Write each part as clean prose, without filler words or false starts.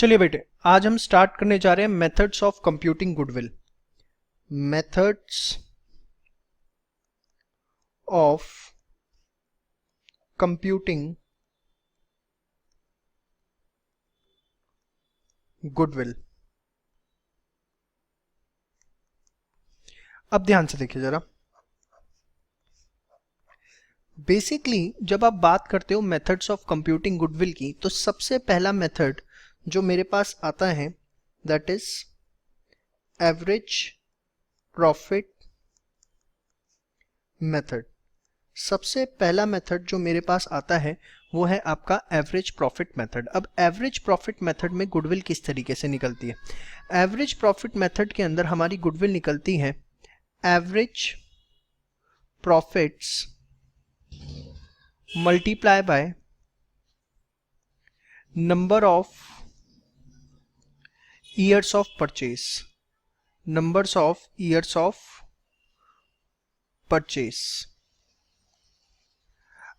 चलिए बेटे, आज हम स्टार्ट करने जा रहे हैं methods of computing goodwill. Methods of computing goodwill. अब ध्यान से देखिए जरा। बेसिकली जब आप बात करते हो मेथड्स ऑफ कंप्यूटिंग गुडविल की, तो सबसे पहला मेथड जो मेरे पास आता है that is average profit method. सबसे पहला मेथड जो मेरे पास आता है वो है आपका एवरेज प्रॉफिट मेथड। अब एवरेज प्रॉफिट मेथड में गुडविल किस तरीके से निकलती है? एवरेज प्रॉफिट मेथड के अंदर हमारी गुडविल निकलती है average profits multiply by number of years of purchase, numbers of years of purchase.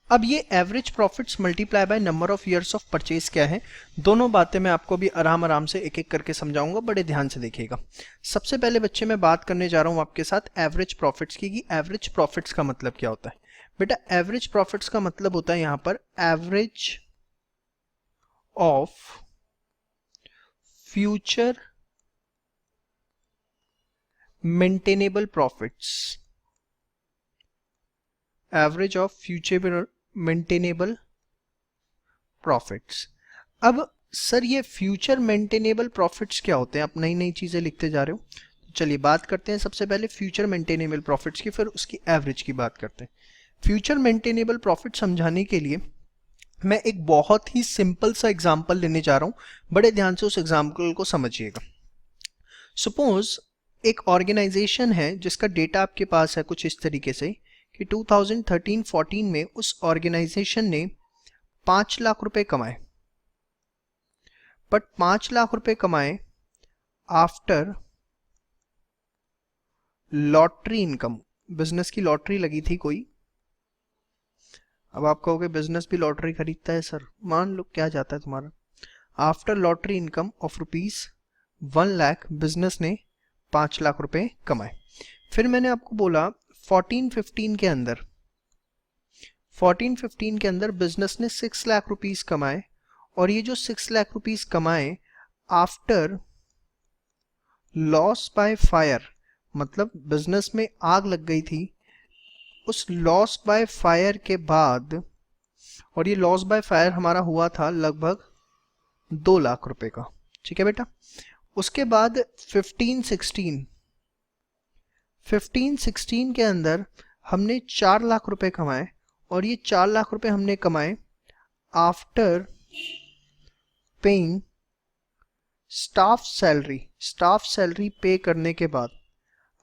अब ये average profits multiply by number of years of purchase क्या है? दोनों बातें मैं आपको भी आराम से एक एक करके समझाऊंगा, बड़े ध्यान से देखिएगा। सबसे पहले बच्चे मैं बात करने जा रहा हूं आपके साथ एवरेज प्रॉफिट्स की कि एवरेज प्रॉफिट्स का मतलब क्या होता है। बेटा, एवरेज प्रॉफिट्स का मतलब होता है यहां पर average of future maintainable profits, average of future maintainable profits. अब सर ये फ्यूचर मेंटेनेबल प्रॉफिट्स क्या होते हैं? आप नई नई चीजें लिखते जा रहे हो। चलिए बात करते हैं सबसे पहले फ्यूचर मेंटेनेबल प्रॉफिट्स की, फिर उसकी एवरेज की बात करते हैं। फ्यूचर मेंटेनेबल प्रॉफिट समझाने के लिए मैं एक बहुत ही सिंपल सा एग्जांपल लेने जा रहा हूं, बड़े ध्यान से उस एग्जांपल को समझिएगा। सपोज एक ऑर्गेनाइजेशन है जिसका डेटा आपके पास है कुछ इस तरीके से कि 2013-14 में उस ऑर्गेनाइजेशन ने 5 लाख रुपए कमाए, बट 5 लाख रुपए कमाए आफ्टर लॉटरी इनकम। बिजनेस की लॉटरी लगी थी कोई। अब आप कहोगे बिजनेस भी लॉटरी खरीदता है सर, मान लो क्या जाता है तुम्हारा। After lottery income of ₹1 lakh business ने 5 लाख रुपए कमाए। फिर मैंने आपको बोला 14-15 के अंदर बिजनेस ने 6 लाख रुपीस कमाए, और ये जो 6 लाख रुपीस कमाए आफ्टर लॉस बाय फायर, मतलब बिजनेस में आग लग गई थी, उस लॉस बाय फायर के बाद, और ये लॉस बाय फायर हमारा हुआ था लगभग 2 लाख रुपए का। ठीक है बेटा। उसके बाद 15-16 के अंदर हमने 4 लाख रुपए कमाए, और ये 4 लाख रुपए हमने कमाए आफ्टर पेइंग स्टाफ सैलरी पे करने के बाद,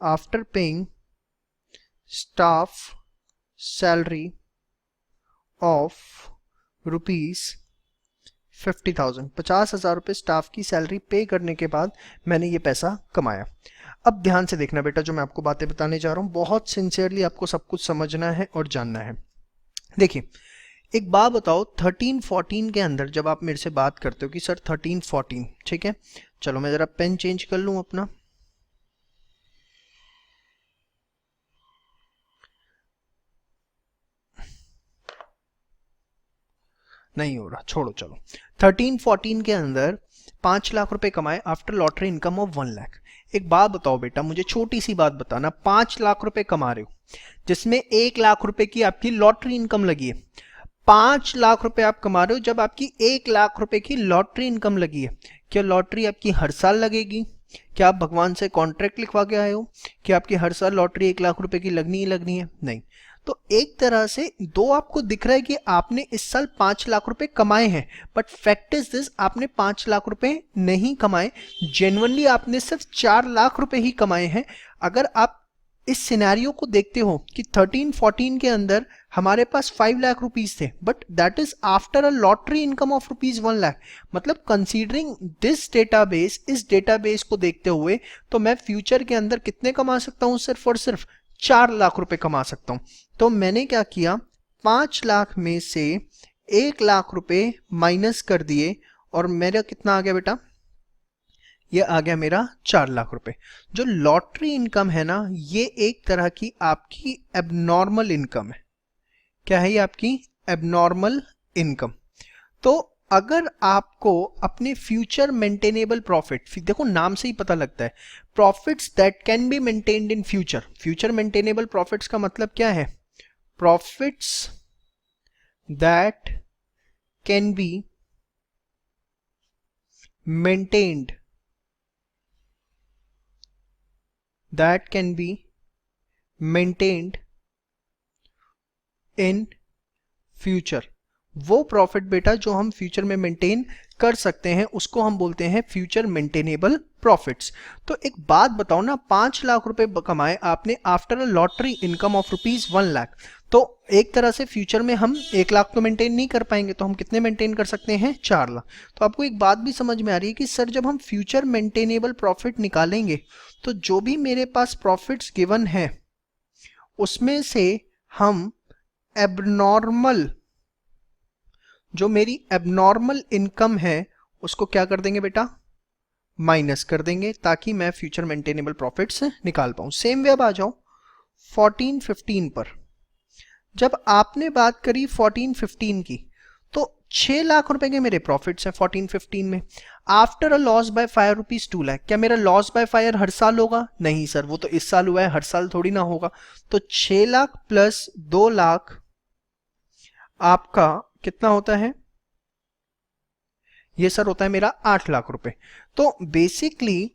after paying staff salary of ₹50,000, 50,000 रुपये स्टाफ की सैलरी पे करने के बाद मैंने ये पैसा कमाया। अब ध्यान से देखना बेटा, जो मैं आपको बातें बताने जा रहा हूँ बहुत सिंसियरली आपको सब कुछ समझना है और जानना है। देखिए, एक बात बताओ, 13-14 के अंदर जब आप मेरे से बात करते हो कि सर 13-14, ठीक है, चलो मैं जरा पेन चेंज कर लूं अपना। नहीं हो रहा, छोड़ो, चलो। 13-14 के अंदर 5 लाख रुपए कमाए after lottery income of 1 lakh. एक बात बताओ बेटा, मुझे छोटी सी बात बताना, 5 लाख रुपए कमा रहे हो जिसमें 1 लाख रुपए की आपकी लॉटरी इनकम लगी है। 5 लाख रुपए आप कमा रहे हो जब आपकी 1 लाख रुपए की लॉटरी इनकम लगी है। क्या लॉटरी आपकी हर साल लगेगी? क्या आप भगवान से कॉन्ट्रैक्ट लिखवा के आए हो कि आपकी हर साल लॉटरी 1 लाख रुपए की लगनी ही लगनी है? नहीं। तो एक तरह से दो आपको दिख रहा है कि आपने इस साल 5 लाख रुपए कमाए हैं, बट फैक्ट इज दिस, आपने 5 लाख रुपए नहीं कमाए, जेन्युइनली आपने सिर्फ 4 लाख रुपए ही कमाए हैं। अगर आप इस सिनेरियो को देखते हो कि 13-14 के अंदर हमारे पास 5 लाख रुपीस थे, but that is after a lottery income of ₹1 lakh. मतलब कंसीडरिंग दिस डेटाबेस, इस डेटाबेस को देखते हुए, तो मैं फ्यूचर के अंदर कितने कमा सकता हूं? सिर्फ और सिर्फ 4 लाख रुपए कमा सकता हूं। तो मैंने क्या किया, 5 लाख में से 1 लाख रुपए माइनस कर दिए, और मेरा कितना आ गया बेटा? ये आ गया मेरा 4 लाख रुपए। जो लॉटरी इनकम है ना, ये एक तरह की आपकी एबनॉर्मल इनकम है। क्या है ये आपकी एबनॉर्मल इनकम। तो अगर आपको अपने फ्यूचर मेंटेनेबल प्रॉफिट, देखो नाम से ही पता लगता है, profits that can be maintained in future. Future maintainable profits का मतलब क्या है? Profits that can be maintained, that can be maintained in future. वो प्रॉफिट बेटा जो हम फ्यूचर में मेंटेन कर सकते हैं उसको हम बोलते हैं फ्यूचर मेंटेनेबल प्रॉफिट्स। तो एक बात बताओ ना, 5 लाख रुपए कमाए आपने after a lottery income of ₹1 lakh, तो एक तरह से फ्यूचर में हम 1 लाख तो मेंटेन नहीं कर पाएंगे, तो हम कितने मेंटेन कर सकते हैं? 4 लाख। तो आपको एक बात भी समझ में आ रही है कि सर जब हम फ्यूचर मेंटेनेबल प्रॉफिट निकालेंगे तो जो भी मेरे पास प्रॉफिट्स गिवन है उसमें से हम एबनॉर्मल, जो मेरी एबनॉर्मल इनकम है उसको क्या कर देंगे बेटा? माइनस कर देंगे, ताकि मैं फ्यूचर मेंटेनेबल प्रॉफिट्स निकाल पाऊं। सेम वे अब आ जाओ 14-15 पर। जब आपने बात करी 14-15 की, तो 6 लाख रुपए के मेरे प्रॉफिट्स हैं 14-15 में। After a loss by fire ₹2 lakh. क्या मेरा लॉस बाय फायर हर साल होगा? नहीं सर, वो तो इस साल हुआ है, हर साल थोड़ी ना होगा। तो 6 लाख प्लस 2 लाख आपका कितना होता है? ये सर होता है मेरा 8 लाख रुपए। तो बेसिकली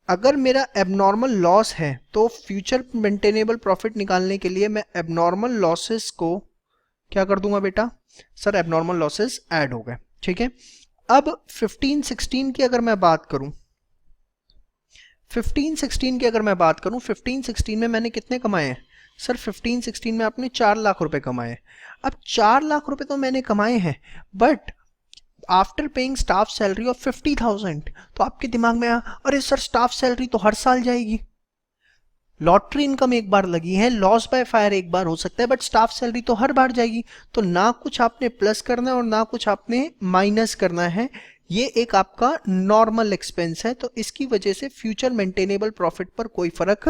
अगर मेरा एबनॉर्मल लॉस है तो फ्यूचर मेंटेनेबल प्रॉफिट निकालने के लिए मैं एबनॉर्मल लॉसेस को क्या कर दूंगा बेटा? सर एबनॉर्मल लॉसेस ऐड हो गए, ठीक है। अब 15-16 की अगर मैं बात करूं, 15-16 की अगर मैं बात करूं, 15-16 में मैंने कितने कमाए हैं? सर 15-16 में आपने 4 लाख रुपए कमाए। अब 4 लाख रुपए तो मैंने कमाए हैं, but after paying staff salary of 50,000, तो आपके दिमाग में अरे सर स्टाफ सैलरी तो हर साल जाएगी, लॉटरी इनकम एक बार लगी है, लॉस बाय फायर एक बार हो सकता है, बट स्टाफ सैलरी तो हर बार जाएगी। तो ना कुछ आपने प्लस करना है और ना कुछ आपने माइनस करना है, ये एक आपका नॉर्मल एक्सपेंस है। तो इसकी वजह से फ्यूचर मेंटेनेबल प्रॉफिट पर कोई फर्क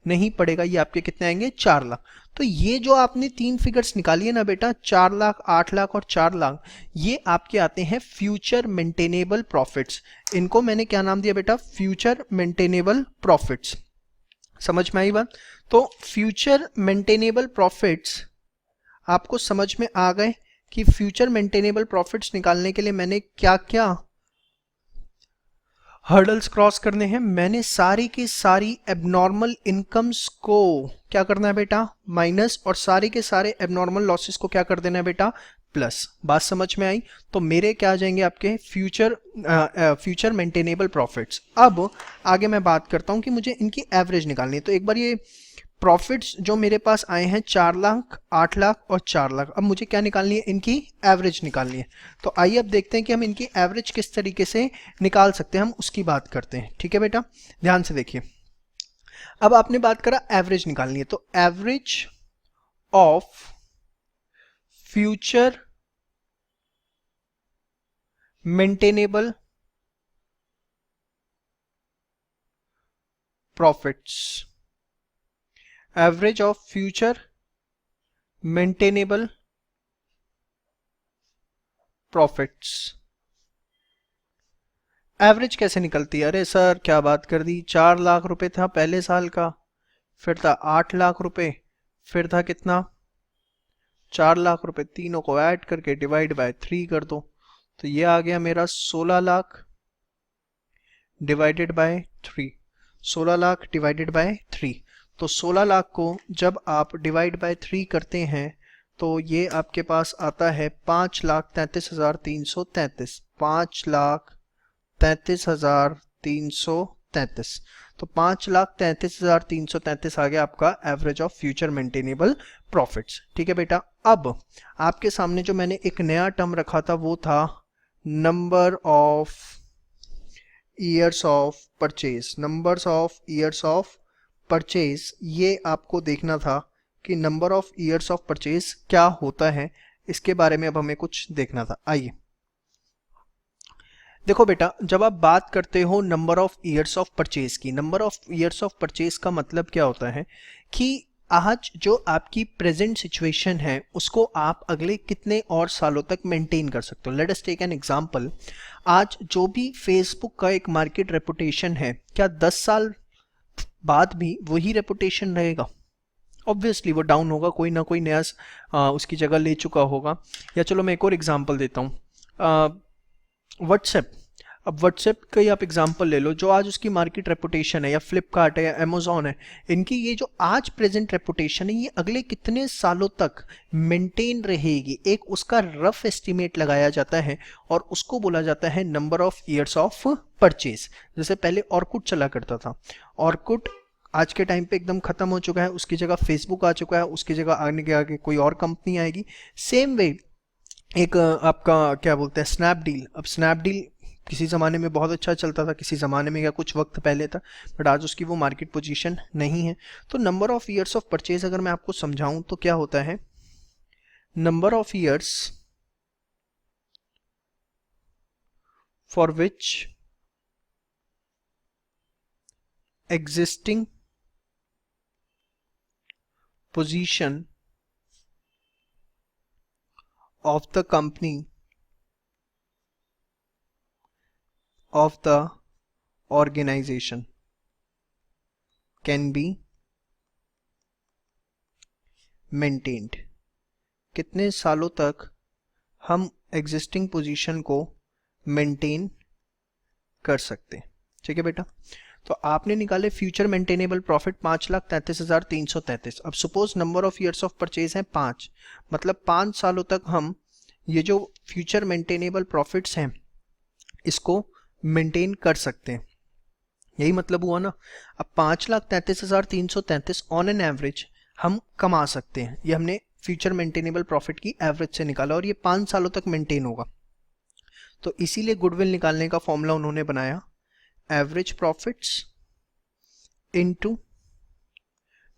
नहीं पड़ेगा। ये आपके कितने आएंगे? 4 लाख। तो ये जो आपने 3 फिगर्स निकाली है ना बेटा, 4 लाख, 8 लाख और 4 लाख, ये आपके आते हैं फ्यूचर मेंटेनेबल प्रॉफिट्स। इनको मैंने क्या नाम दिया बेटा? Future maintainable profits. समझ में आई बात? तो फ्यूचर मेंटेनेबल प्रॉफिट्स आपको समझ में आ गए कि फ्यूचर मेंटेनेबल प्रॉफिट्स निकालने के लिए मैंने क्या क्या हर्डल्स क्रॉस करने हैं। मैंने सारी की सारी एबनॉर्मल इनकम्स को क्या करना है बेटा? माइनस, और सारे के सारे एबनॉर्मल लॉसेस को क्या कर देना है बेटा? प्लस। बात समझ में आई? तो मेरे क्या आ जाएंगे आपके? Future maintainable profits. अब आगे मैं बात करता हूं कि मुझे इनकी एवरेज निकालनी है। तो एक बार ये प्रॉफिट्स जो मेरे पास आए हैं 4 लाख, 8 लाख और 4 लाख, अब मुझे क्या निकालनी है? इनकी एवरेज निकालनी है। तो आइए अब देखते हैं कि हम इनकी एवरेज किस तरीके से निकाल सकते हैं, हम उसकी बात करते हैं। ठीक है बेटा, ध्यान से देखिए। अब आपने बात करा एवरेज निकालनी है, तो average of future maintainable profits, average of future maintainable profits. Average कैसे निकलती है? अरे सर क्या बात कर दी, 4 लाख रुपए था पहले साल का, फिर था 8 लाख रुपए, फिर था कितना? 4 लाख रुपए। तीनों को ऐड करके डिवाइड बाय 3 कर दो, तो ये आ गया मेरा 16 lakh divided by 3। 16 lakh divided by 3। तो 16 लाख को जब आप डिवाइड बाय 3 करते हैं तो ये आपके पास आता है 5,33,333। 5,33,333। तो 5,33,333 आ गया आपका average of future maintainable profits. ठीक है बेटा। अब आपके सामने जो मैंने एक नया टर्म रखा था वो था number of years of purchase. Numbers of years of purchase, ये आपको देखना था कि number of years of purchase क्या होता है, इसके बारे में अब हमें कुछ देखना था। आइए देखो बेटा, जब आप बात करते हो number of years of purchase की, number of years of purchase का मतलब क्या होता है कि आज जो आपकी प्रेजेंट सिचुएशन है उसको आप अगले कितने और सालों तक मेंटेन कर सकते हो। Let us take an example. आज जो भी फेसबुक का एक मार्केट रेपुटेशन है, क्या 10 साल बाद भी वही रेपुटेशन रहेगा? ऑब्वियसली वो डाउन होगा, कोई ना कोई नया उसकी जगह ले चुका होगा। या चलो मैं एक और एग्जांपल देता हूँ, व्हाट्सएप। अब व्हाट्सएप का ही आप एग्जांपल ले लो, जो आज उसकी मार्केट रेपुटेशन है, या फ्लिपकार्ट है या अमेजोन है, इनकी ये जो आज प्रेजेंट रेपुटेशन है ये अगले कितने सालों तक मेंटेन रहेगी, एक उसका रफ एस्टिमेट लगाया जाता है और उसको बोला जाता है number of years of purchase. जैसे पहले ऑर्कुट चला करता था, ऑर्कुट आज के टाइम पे एकदम खत्म हो चुका है, उसकी जगह फेसबुक आ चुका है, उसकी जगह आने के आगे कोई और कंपनी आएगी। सेम वे एक आपका क्या बोलते हैं स्नैपडील। अब स्नैपडील किसी ज़माने में बहुत अच्छा चलता था, किसी ज़माने में या कुछ वक्त पहले था, बट आज उसकी वो मार्केट पोजीशन नहीं है। तो number of years of purchase अगर मैं आपको समझाऊं तो क्या होता है, number of years for which existing position of the company of the organization can be maintained। कितने सालों तक हम एग्जिस्टिंग पोजीशन को मेंटेन कर सकते हैं। ठीक है बेटा, तो आपने निकाले फ्यूचर मेंटेनेबल प्रॉफिट 5,33,333। अब suppose number of years of purchase है 5, मतलब 5 सालों तक हम ये जो फ्यूचर मेंटेनेबल प्रॉफिट्स हैं इसको मेंटेन कर सकते हैं। यही मतलब हुआ ना। अब 5,33,333 ऑन एन एवरेज हम कमा सकते हैं, ये हमने फ्यूचर मेंटेनेबल प्रॉफिट की एवरेज से निकाला और ये 5 सालों तक मेंटेन होगा। तो इसीलिए गुडविल निकालने का फॉर्मूला उन्होंने बनाया, average profits into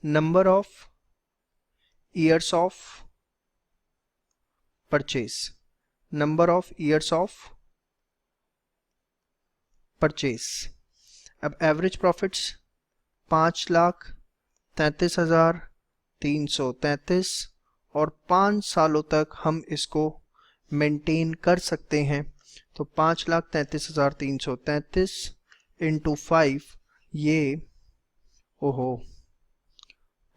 number of years of purchase, number of years of purchase. अब एवरेज प्रॉफिट्स 5,33,333 और 5 सालों तक हम इसको मेंटेन कर सकते हैं। तो 5,33,333 इंटू 5, ये ओहो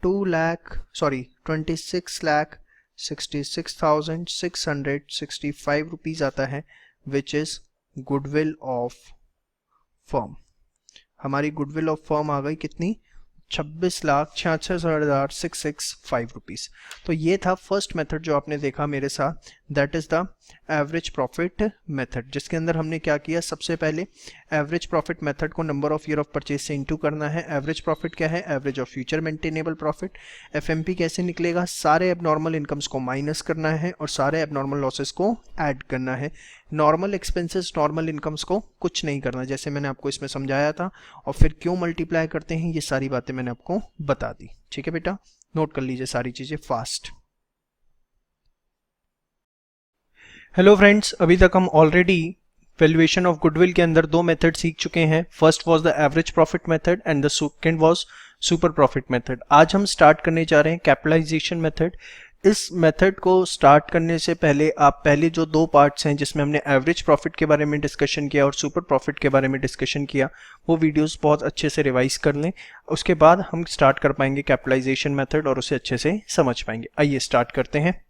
26,66,665 रुपीज़ आता है, which is goodwill of firm. हमारी गुडविल ऑफ फर्म आ गई कितनी, 26,66,665 रुपीज़। तो ये था फर्स्ट मेथड जो आपने देखा मेरे साथ, that is the average profit method, जिसके अंदर हमने क्या किया, सबसे पहले एवरेज प्रॉफिट मेथड को number of year of purchase से इनटू करना है। एवरेज प्रॉफिट क्या है, average of future maintainable profit. FMP कैसे निकलेगा, सारे एबनॉर्मल इनकम्स को माइनस करना है और सारे एबनॉर्मल लॉसेस को ऐड करना है। नॉर्मल एक्सपेंसेस नॉर्मल इनकम्स को कुछ नहीं करना, जैसे मैंने आपको इसमें समझाया था। और फिर क्यों मल्टीप्लाई करते हैं ये सारी बातें मैंने आपको बता दी। ठीक है बेटा, नोट कर लीजिए सारी चीजें फास्ट। हेलो फ्रेंड्स, अभी तक हम ऑलरेडी वैल्यूएशन ऑफ गुडविल के अंदर दो मेथड सीख चुके हैं। First was the average profit method and the second was super profit method. आज हम स्टार्ट करने जा रहे हैं कैपिटलाइजेशन मेथड। इस मेथड को स्टार्ट करने से पहले आप पहले जो दो पार्ट्स हैं जिसमें हमने एवरेज प्रॉफिट के बारे में डिस्कशन किया और सुपर प्रॉफिट के बारे में डिस्कशन किया, वो वीडियोस बहुत अच्छे से रिवाइज कर लें, उसके बाद हम स्टार्ट कर पाएंगे कैपिटलाइजेशन मेथड और उसे अच्छे से समझ पाएंगे। आइए स्टार्ट करते हैं।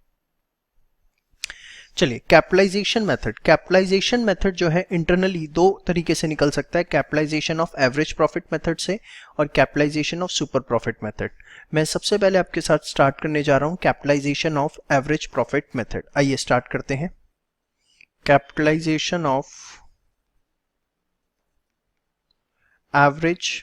चलिए, कैपिटलाइजेशन मेथड। कैपिटलाइजेशन मेथड जो है इंटरनली दो तरीके से निकल सकता है, capitalisation of average profit method से और capitalisation of super profit method. मैं सबसे पहले आपके साथ स्टार्ट करने जा रहा हूं capitalisation of average profit method. आइए स्टार्ट करते हैं। Capitalisation of average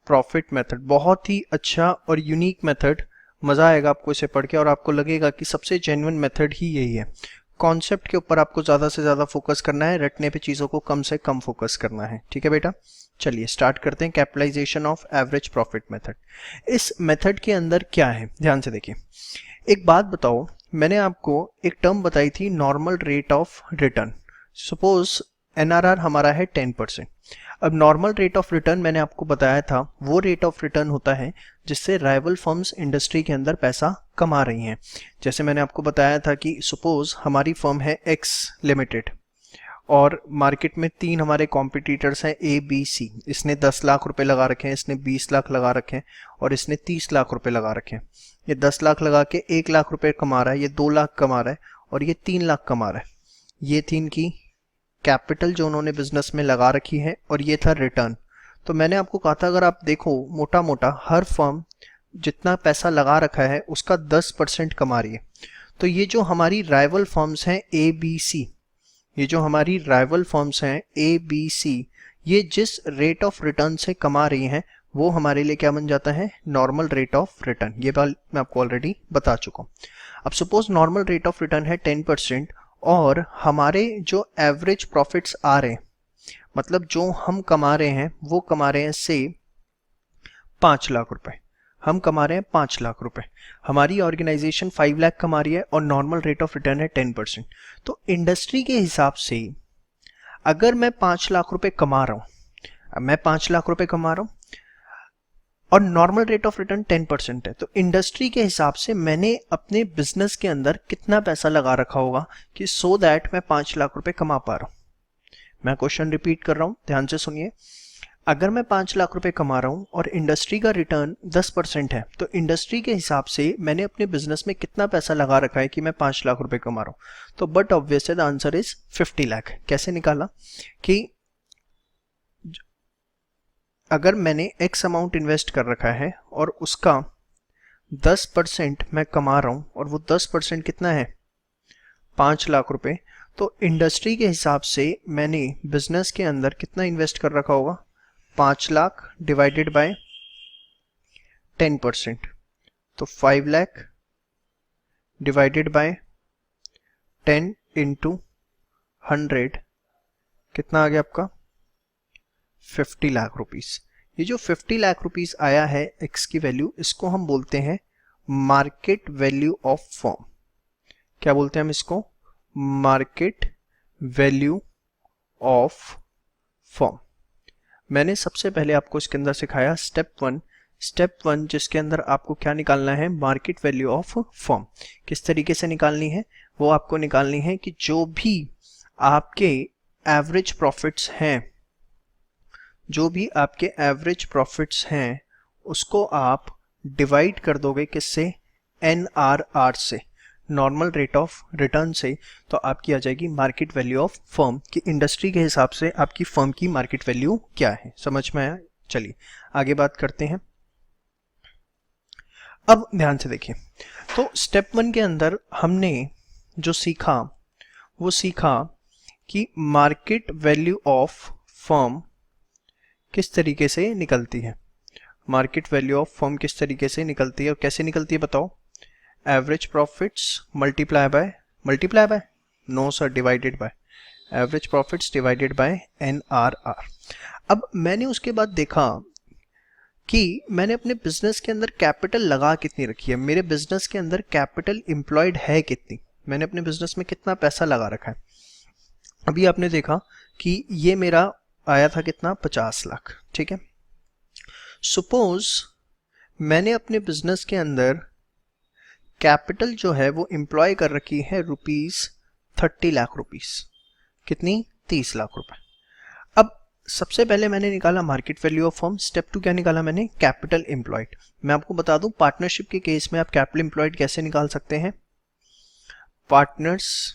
profit method बहुत ही अच्छा और यूनिक मेथड, मजा आएगा आपको इसे पढ़ के और आपको लगेगा कि सबसे जेन्युइन मेथड ही यही है। कॉन्सेप्ट के ऊपर आपको ज़्यादा से ज़्यादा फोकस करना है, रटने पे चीज़ों को कम से कम फोकस करना है। ठीक है बेटा, चलिए स्टार्ट करते हैं capitalisation of average profit method. इस मेथड के अंदर क्या है, ध्यान से देखिए। एक बात बताओ, मैंने आपको एक टर्म बताई थी normal rate of return. Suppose NRR हमारा है 10%। अब नॉर्मल रेट ऑफ रिटर्न मैंने आपको बताया था, वो रेट ऑफ रिटर्न होता है जिससे राइवल फर्म्स इंडस्ट्री के अंदर पैसा कमा रही हैं। जैसे मैंने आपको बताया था कि सपोज हमारी फर्म है एक्स लिमिटेड और मार्केट में 3 हमारे कॉम्पिटिटर्स हैं ए बी सी। इसने 10 लाख रुपए लगा रखे हैं, इसने 20 लाख लगा रखे हैं और इसने 30 लाख रुपए लगा रखे हैं। ये 10 लाख लगा के 1 लाख रुपए कमा रहा है, ये 2 लाख कमा रहा है और ये 3 लाख कमा रहा है। ये थी इनकी कैपिटल जो उन्होंने बिजनेस में लगा रखी है और ये था रिटर्न। तो मैंने आपको कहा था अगर आप देखो मोटा मोटा हर फर्म जितना पैसा लगा रखा है उसका 10% कमा रही है। तो ये जो हमारी राइवल फर्म्स हैं ए बी सी, ये जो हमारी राइवल फर्म्स हैं ए बी सी, ये जिस रेट ऑफ रिटर्न से कमा रही हैं वो हमारे लिए क्या बन जाता है, नॉर्मल रेट ऑफ रिटर्न। ये बात मैं आपको ऑलरेडी बता चुका हूँ। अब suppose normal rate of return है 10% और हमारे जो एवरेज प्रॉफिट्स आ रहे हैं, मतलब जो हम कमा रहे हैं वो कमा रहे हैं से 5 लाख रुपए, हम कमा रहे हैं 5 लाख रुपए, हमारी ऑर्गेनाइजेशन 5 लाख कमा रही है और नॉर्मल रेट ऑफ रिटर्न है 10%। तो इंडस्ट्री के हिसाब से अगर मैं 5 लाख रुपए कमा रहा हूं, अब मैं 5 लाख रुपए कमा रहा हूं और नॉर्मल रेट ऑफ रिटर्न 10% है, तो इंडस्ट्री के हिसाब से मैंने अपने बिजनेस के अंदर कितना पैसा लगा रखा होगा कि सो दैट मैं 5 लाख रुपए कमा पा रहा हूं। मैं क्वेश्चन रिपीट कर रहा हूं, ध्यान से सुनिए। अगर मैं 5 लाख रुपए कमा रहा हूं और इंडस्ट्री का रिटर्न 10% है, तो इंडस्ट्री के हिसाब से मैंने अपने बिजनेस में कितना पैसा लगा रखा है कि मैं 5 लाख रुपए कमा रहा हूं। तो but obviously the answer is 50 lakh. कैसे निकाला कि अगर मैंने एक्स अमाउंट इन्वेस्ट कर रखा है और उसका 10% मैं कमा रहा हूं और वो 10% कितना है, 5 लाख रुपए, तो इंडस्ट्री के हिसाब से मैंने बिजनेस के अंदर कितना इन्वेस्ट कर रखा होगा, 5 लाख डिवाइडेड बाय 10%, तो 5 लाख डिवाइडेड बाय 10 इंटू 100 कितना आ गया आपका, 50 लाख रुपीस। ये जो 50 लाख रुपीस आया है एक्स की वैल्यू, इसको हम बोलते हैं मार्केट वैल्यू ऑफ फर्म। क्या बोलते हैं हम इसको, मार्केट वैल्यू ऑफ फर्म। मैंने सबसे पहले आपको इसके अंदर सिखाया स्टेप वन जिसके अंदर आपको क्या निकालना है, मार्केट वैल्यू ऑफ फर्म। किस तरीके से निकालनी है, वो आपको निकालनी है कि जो भी आपके एवरेज प्रॉफिट्स हैं, जो भी आपके एवरेज प्रॉफिट्स हैं उसको आप डिवाइड कर दोगे किससे, एनआरआर से, नॉर्मल रेट ऑफ रिटर्न से। तो आपकी आ जाएगी मार्केट वैल्यू ऑफ फर्म कि इंडस्ट्री के हिसाब से आपकी फर्म की मार्केट वैल्यू क्या है। समझ में आया? चलिए आगे बात करते हैं। अब ध्यान से देखिए, तो स्टेप 1 के अंदर हमने जो सीखा वो सीखा कि मार्केट वैल्यू ऑफ फर्म किस तरीके से निकलती है, मार्केट वैल्यू ऑफ फर्म किस तरीके से निकलती है और कैसे निकलती है बताओ, average profits multiply by no sir, divided by average profits divided by NRR. अब मैंने उसके बाद देखा कि मैंने अपने बिजनेस के अंदर कैपिटल लगा कितनी रखी है, मेरे बिजनेस के अंदर कैपिटल एम्प्लॉयड है कितनी, मैंने अपने बिजनेस में कितना पैसा लगा रखा है। अभी आपने देखा कि ये मेरा आया था कितना, 50 लाख, ठीक है। सपोज मैंने अपने बिजनेस के अंदर कैपिटल जो है वो एम्प्लॉय कर रखी है ₹30 लाख रुपीस, कितनी, 30 लाख रुपए। अब सबसे पहले मैंने निकाला market value of firm. Step 2 क्या निकाला मैंने, कैपिटल एम्प्लॉयड। मैं आपको बता दूं पार्टनरशिप के केस में आप कैपिटल एम्प्लॉयड कैसे निकाल सकते हैं, partners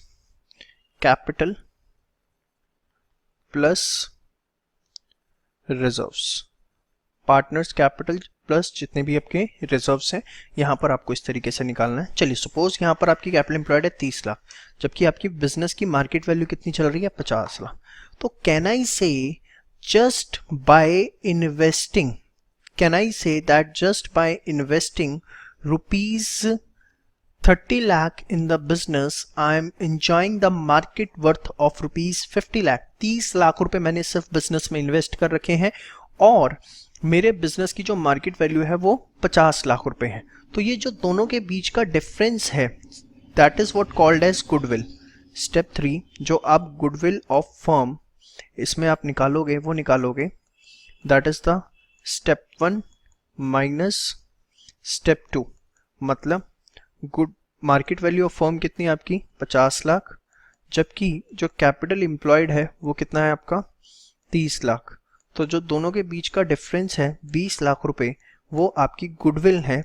capital plus reserves, partners capital plus जितने भी आपके रिजर्व्स हैं, यहां पर आपको इस तरीके से निकालना है। चलिए सपोज यहां पर आपकी कैपिटल एम्प्लॉयड है 30 लाख, जबकि आपकी बिजनेस की मार्केट वैल्यू कितनी चल रही है, 50 लाख। तो कैन आई से just by investing, can I say that just by investing ₹30 lakh in the business I am enjoying the market worth of ₹50 lakh। 30 lakh रुपए मैंने सिर्फ बिजनेस में इन्वेस्ट कर रखे हैं और मेरे बिजनेस की जो मार्केट वैल्यू है वो 50 लाख रुपए है। तो ये जो दोनों के बीच का डिफरेंस है that is what called as goodwill. Step 3 जो आप गुडविल ऑफ फर्म इसमें आप निकालोगे वो निकालोगे, that is the step 1 minus step 2। मतलब good market value of firm कितनी है आपकी 50 लाख, जबकि जो कैपिटल एम्प्लॉयड है वो कितना है आपका 30 लाख। तो जो दोनों के बीच का डिफरेंस है 20 लाख रुपए, वो आपकी गुडविल है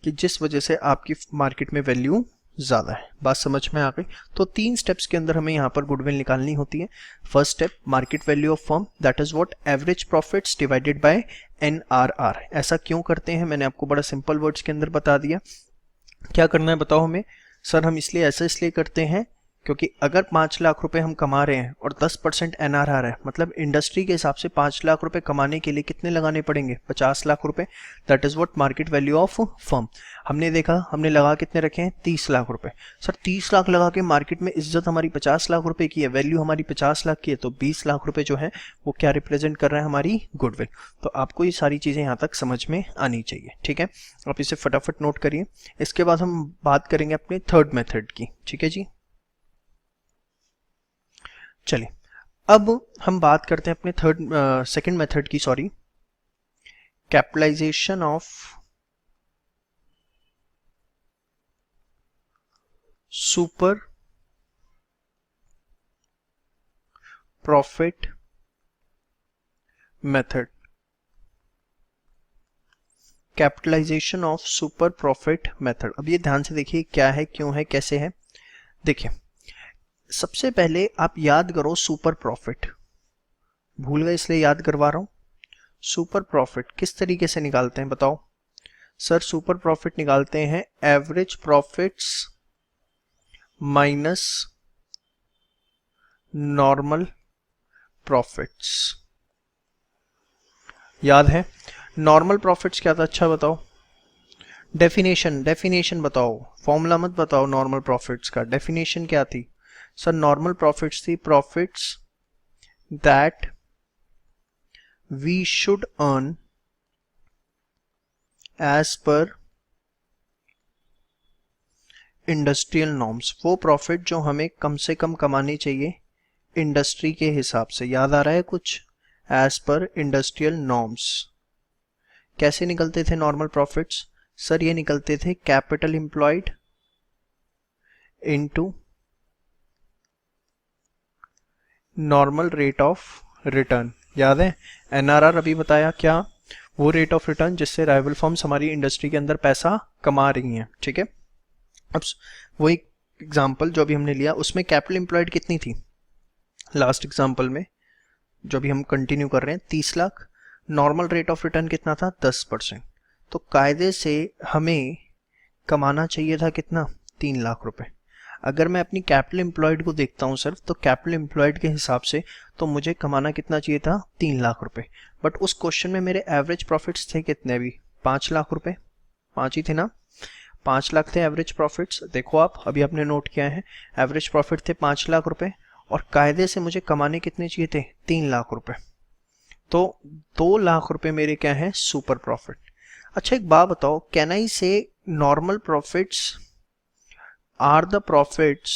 कि जिस वजह से आपकी मार्केट में वैल्यू ज़्यादा है। बात समझ में आ गई? तो 3 स्टेप्स के अंदर हमें यहाँ पर गुडविल निकालनी होती है। First step market value of firm, that is what average profits divided by NRR। ऐसा क्यों करते हैं मैंने आपको बड़ा सिंपल वर्ड्स के अंदर बता दिया। क्या करना है बताओ हमें? सर हम इसलिए करते हैं क्योंकि अगर 5 लाख रुपए हम कमा रहे हैं और 10% NRR है, मतलब इंडस्ट्री के हिसाब से 5 लाख रुपए कमाने के लिए कितने लगाने पड़ेंगे 50 लाख रुपए। That is what market value of firm. हमने देखा हमने लगा कितने रखे हैं 30 लाख रुपए। सर 30 लाख लगा के मार्केट में इज्जत हमारी 50 लाख रुपए की है, वैल्यू हमारी 50 लाख की है, तो 20 लाख रुपए जो है वो क्या रिप्रेजेंट कर रहा है हमारी गुडविल। तो आपको ये सारी चीजें यहाँ तक समझ में आनी चाहिए, ठीक है। आप इसे फटाफट नोट करिए। इसके बाद हम बात करेंगे अपने थर्ड मेथड की, ठीक है जी। चलिए अब हम बात करते हैं अपने सेकंड मेथड की, sorry, capitalisation of super profit method. Capitalisation of super profit method. अब ये ध्यान से देखिए क्या है, क्यों है, कैसे है। देखिए सबसे पहले आप याद करो सुपर प्रॉफिट, भूल गए इसलिए याद करवा रहा हूं। सुपर प्रॉफिट किस तरीके से निकालते हैं बताओ? सर सुपर प्रॉफिट निकालते हैं average profits minus normal profits. याद है नॉर्मल प्रॉफिट्स क्या था? अच्छा बताओ, डेफिनेशन बताओ, फॉर्मूला मत बताओ। नॉर्मल प्रॉफिट्स का डेफिनेशन क्या थी? सर नॉर्मल प्रॉफिट्स थी profits that we should earn as per industrial norms. वो प्रॉफिट जो हमें कम से कम कमाने चाहिए इंडस्ट्री के हिसाब से। याद आ रहा है कुछ? As per industrial norms. कैसे निकलते थे नॉर्मल प्रॉफिट्स? सर ये निकलते थे capital employed into normal rate of return. याद है NRR अभी बताया, क्या वो रेट ऑफ रिटर्न जिससे राइवल फर्म्स हमारी इंडस्ट्री के अंदर पैसा कमा रही हैं, ठीक है। अब वो एक एग्जांपल जो अभी हमने लिया उसमें कैपिटल एम्प्लॉयड कितनी थी लास्ट एग्जांपल में, जो अभी हम कंटिन्यू कर रहे हैं 30 lakh. Normal rate of return कितना था 10%। तो कायदे से हमें कमाना चाहिए था कितना 3 लाख रुपए। अगर मैं अपनी कैपिटल एम्प्लॉयड को देखता हूँ सिर्फ, तो कैपिटल एम्प्लॉयड के हिसाब से तो मुझे कमाना कितना चाहिए था 3 लाख रुपए। बट उस क्वेश्चन में मेरे एवरेज प्रॉफिट्स थे कितने? अभी 5 लाख रुपए, 5 ही थे ना, 5 लाख थे एवरेज प्रॉफिट्स। देखो आप अभी आपने नोट किया है एवरेज प्रॉफिट थे 5 लाख रुपए और कायदे से मुझे कमाने कितने चाहिए थे 3 लाख रुपए। तो 2 लाख रुपए मेरे क्या है सुपर प्रॉफिट। अच्छा एक बात बताओ, कैन आई से normal profits are the profits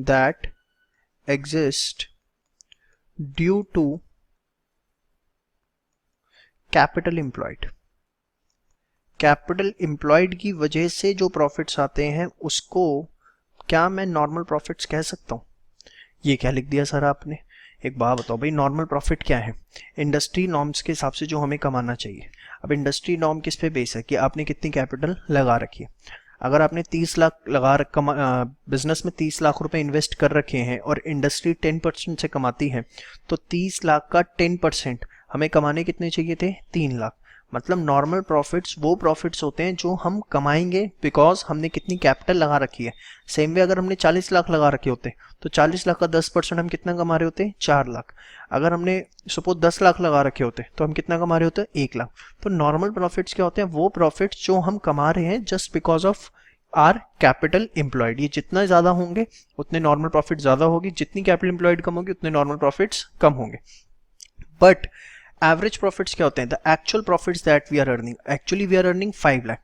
that exist due to capital employed। Capital employed की वजह से जो प्रॉफिट्स आते हैं उसको क्या मैं नॉर्मल प्रॉफिट्स कह सकता हूँ? ये क्या लिख दिया सर आपने? एक बात बताओ भाई, नॉर्मल प्रॉफिट क्या है? इंडस्ट्री नॉर्म्स के हिसाब से जो हमें कमाना चाहिए। अब इंडस्ट्री नॉर्म किस पे बेस है कि आपने कितनी कैपिटल लगा रखी है। अगर आपने 30 लाख बिजनेस में 30 लाख रुपए इन्वेस्ट कर रखे हैं और इंडस्ट्री 10% से कमाती है, तो 30 लाख का 10% हमें कमाने कितने चाहिए थे 3 लाख। मतलब नॉर्मल प्रॉफिट्स वो प्रॉफिट्स होते हैं जो हम कमाएंगे बिकॉज हमने कितनी कैपिटल लगा रखी है। सेम वे अगर हमने 40 लाख लगा रखे होते तो 40 लाख का 10% हम कितना कमा रहे होते 4 लाख। अगर हमने सपोज 10 लाख लगा रखे होते तो हम कितना कमा रहे होते 1 लाख। तो नॉर्मल प्रॉफिट्स क्या होते हैं? वो प्रॉफिट्स जो हम कमा रहे हैं just because of are capital employed. ये जितना ज्यादा होंगे उतने नॉर्मल प्रॉफिट ज्यादा होगी, जितनी कैपिटल एम्प्लॉयड कम होगी उतने नॉर्मल प्रॉफिट्स कम होंगे। बट एवरेज प्रॉफिट्स क्या होते हैं? The actual profits that we are earning, actually we are earning 5 lakh.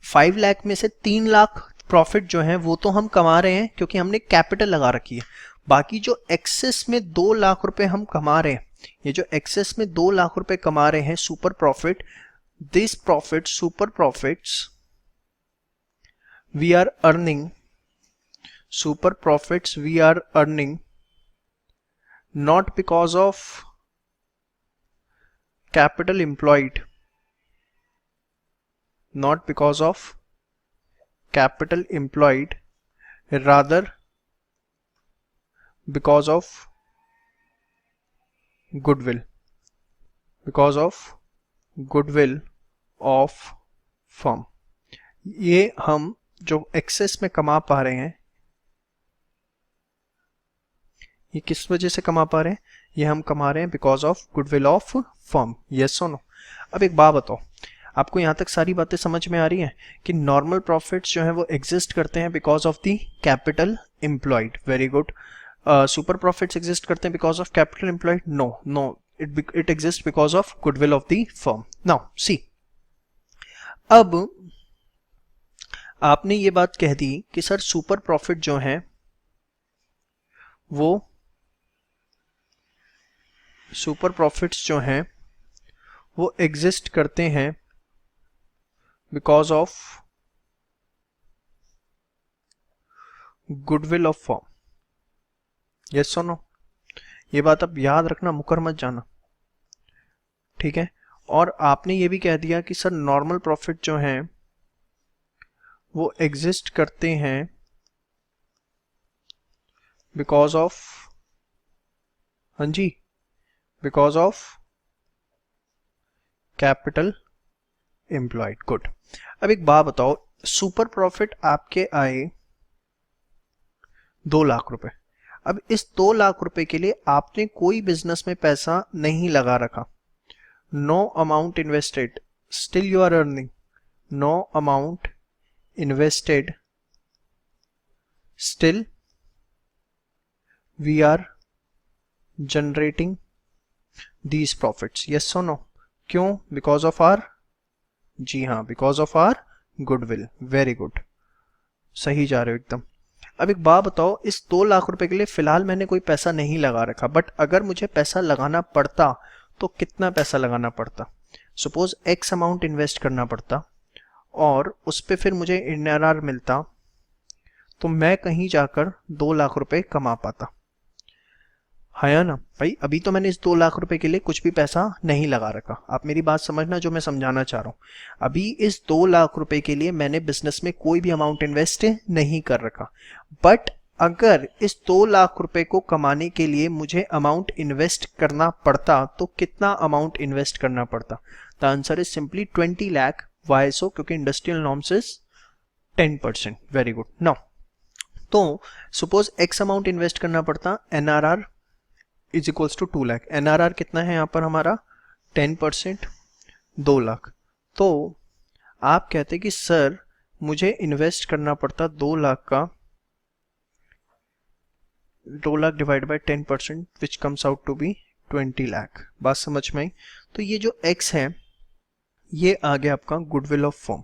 5 lakh में से 3 लाख प्रॉफिट जो है वो तो हम कमा रहे हैं क्योंकि हमने कैपिटल लगा रखी है। बाकी जो एक्सेस में 2 लाख रुपए हम कमा रहे हैं, ये जो एक्सेस में 2 लाख रुपए कमा रहे हैं super profit, this profit super profits we are earning, super profits we are earning not because of capital employed, not because of capital employed, rather because of goodwill, because of goodwill of firm। ये हम जो access में कमा पा रहे हैं, ये किस वजह से कमा पा रहे हैं? ये हम कमा रहे हैं because of goodwill of firm. Yes और नो? अब एक बात बताओ, आपको यहाँ तक सारी बातें समझ में आ रही हैं कि नॉर्मल प्रॉफिट्स जो हैं वो एग्जिस्ट करते हैं because of the capital employed. Very good. Super profits exist करते हैं because of capital employed? No no, it exist because of goodwill of the firm. Now see, अब आपने ये बात कह दी कि सर सुपर प्रॉफिट जो है वो, सुपर प्रॉफिट्स जो हैं वो एग्जिस्ट करते हैं because of goodwill of firm. Yes और नो? ये बात अब याद रखना, मुकर मत जाना, ठीक है? और आपने ये भी कह दिया कि सर नॉर्मल प्रॉफिट जो हैं वो एग्जिस्ट करते हैं बिकॉज ऑफ, हाँ जी, because of capital employed. Good. अब एक बात बताओ, सुपर प्रॉफिट आपके आए 2 लाख रुपए। अब इस 2 लाख रुपए के लिए आपने कोई बिजनेस में पैसा नहीं लगा रखा, no amount invested, still you are earning, no amount invested, still we are generating these profits। yes or no? क्यों? because of our, जी हाँ, because of our goodwill। very good, सही जा रहे हो एकदम। अब एक बात बताओ, इस 2 लाख रुपए के लिए फिलहाल मैंने कोई पैसा नहीं लगा रखा, बट अगर मुझे पैसा लगाना पड़ता तो कितना पैसा लगाना पड़ता? सपोज एक्स अमाउंट इन्वेस्ट करना पड़ता और उस पर फिर मुझे NRR मिलता, तो मैं कहीं जाकर 2 लाख रुपए कमा पाता, है ना भाई? अभी तो मैंने इस 2 लाख रुपए के लिए कुछ भी पैसा नहीं लगा रखा। आप मेरी बात समझना जो मैं समझाना चाह रहा हूं। अभी इस 2 लाख रुपए के लिए मैंने बिजनेस में कोई भी अमाउंट इन्वेस्ट नहीं कर रखा, बट अगर इस 2 लाख रुपए को कमाने के लिए मुझे अमाउंट इन्वेस्ट करना पड़ता तो कितना अमाउंट इन्वेस्ट करना पड़ता? The answer is simply 20 lakh. Why so? क्योंकि industrial norms is 10%। Very good. Now तो सपोज एक्स अमाउंट इन्वेस्ट करना पड़ता, NRR is equals to 2 lakh. NRR कितना है यहाँ पर हमारा? 10%, 2 लाख। तो आप कहते कि सर मुझे इन्वेस्ट करना पड़ता 2 लाख का, 2 lakh divide by 10% which comes out to be 20 lakh. बात समझ में आई? तो ये जो x है ये आ गया आपका गुडविल ऑफ फर्म।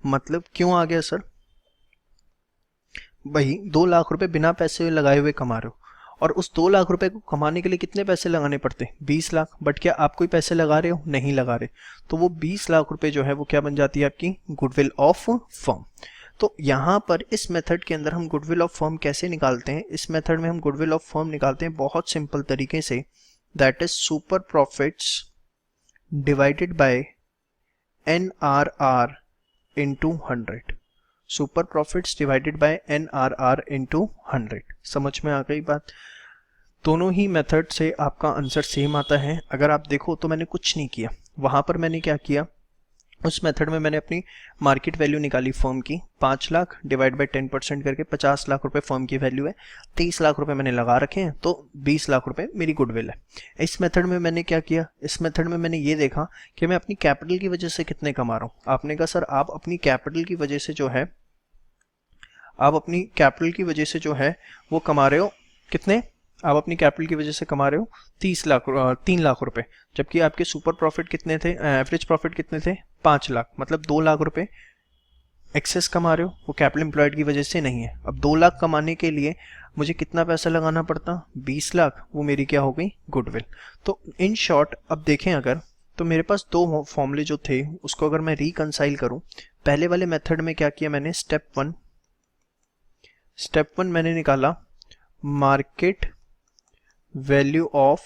मतलब क्यों आ गया सर? भाई 2 लाख रुपए बिना पैसे लगाए हुए कमा रहे हो, और उस 2 लाख रुपए को कमाने के लिए कितने पैसे लगाने पड़ते? 20 लाख। बट क्या आप कोई पैसे लगा रहे हो? नहीं लगा रहे। तो वो 20 लाख रुपए जो है वो क्या बन जाती है? आपकी गुडविल ऑफ फर्म। तो यहाँ पर इस मेथड के अंदर हम गुडविल ऑफ फर्म कैसे निकालते हैं? इस मेथड में हम गुडविल ऑफ फर्म निकालते हैं बहुत सिंपल तरीके से, that is super profits divided by NRR into 100। Super profits divided by NRR into 100। समझ में आ गई बात? दोनों ही मेथड से आपका आंसर सेम आता है। अगर आप देखो तो मैंने कुछ नहीं किया, वहां पर मैंने क्या किया, उस मेथड में मैंने अपनी मार्केट वैल्यू निकाली फर्म की, 5 लाख डिवाइड बाय 10% करके 50 लाख रुपए फर्म की वैल्यू है, 23 लाख रुपए मैंने लगा रखे हैं, तो 20 लाख रुपए मेरी गुडविल है। इस मेथड में मैंने क्या किया? इस मेथड में मैंने ये देखा कि मैं अपनी कैपिटल की वजह से कितने कमा रहा हूँ। आपने कहा सर आप अपनी कैपिटल की वजह से जो है, आप अपनी कैपिटल की वजह से जो है वो कमा रहे हो कितने? आप अपनी कैपिटल की वजह से कमा रहे हो 3 लाख रुपए, जबकि आपके सुपर प्रॉफिट कितने थे, एवरेज प्रॉफिट कितने थे, 5 लाख, मतलब 2 लाख रुपए एक्सेस कमा रहे हो, वो कैपिटल एम्प्लॉयड की वजह से नहीं है। अब 2 लाख कमाने के लिए मुझे कितना पैसा लगाना पड़ता, 20 लाख, वो मेरी क्या हो गई, गुडविल। तो इन शॉर्ट अब देखें अगर, तो मेरे पास दो फॉर्मूले जो थे उसको अगर मैं रिकंसाइल करूं, पहले वाले मेथड में क्या किया मैंने, स्टेप वन मैंने निकाला मार्केट वैल्यू ऑफ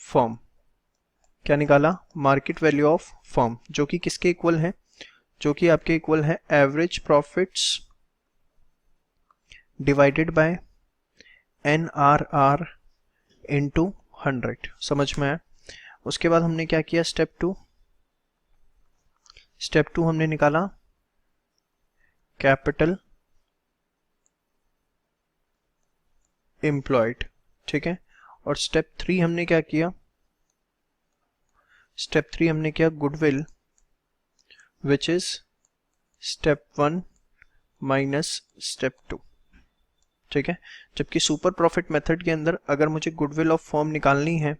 फर्म, क्या निकाला, मार्केट वैल्यू ऑफ फर्म, जो कि किसके इक्वल है, जो कि आपके इक्वल है average profits divided by NRR into 100। समझ में आया। उसके बाद हमने क्या किया, स्टेप टू हमने निकाला कैपिटल एम्प्लॉयड, ठीक है। और स्टेप थ्री हमने क्या किया, goodwill which is step 1 minus step 2, ठीक है। जबकि सुपर प्रॉफिट मेथड के अंदर अगर मुझे गुडविल ऑफ फर्म निकालनी है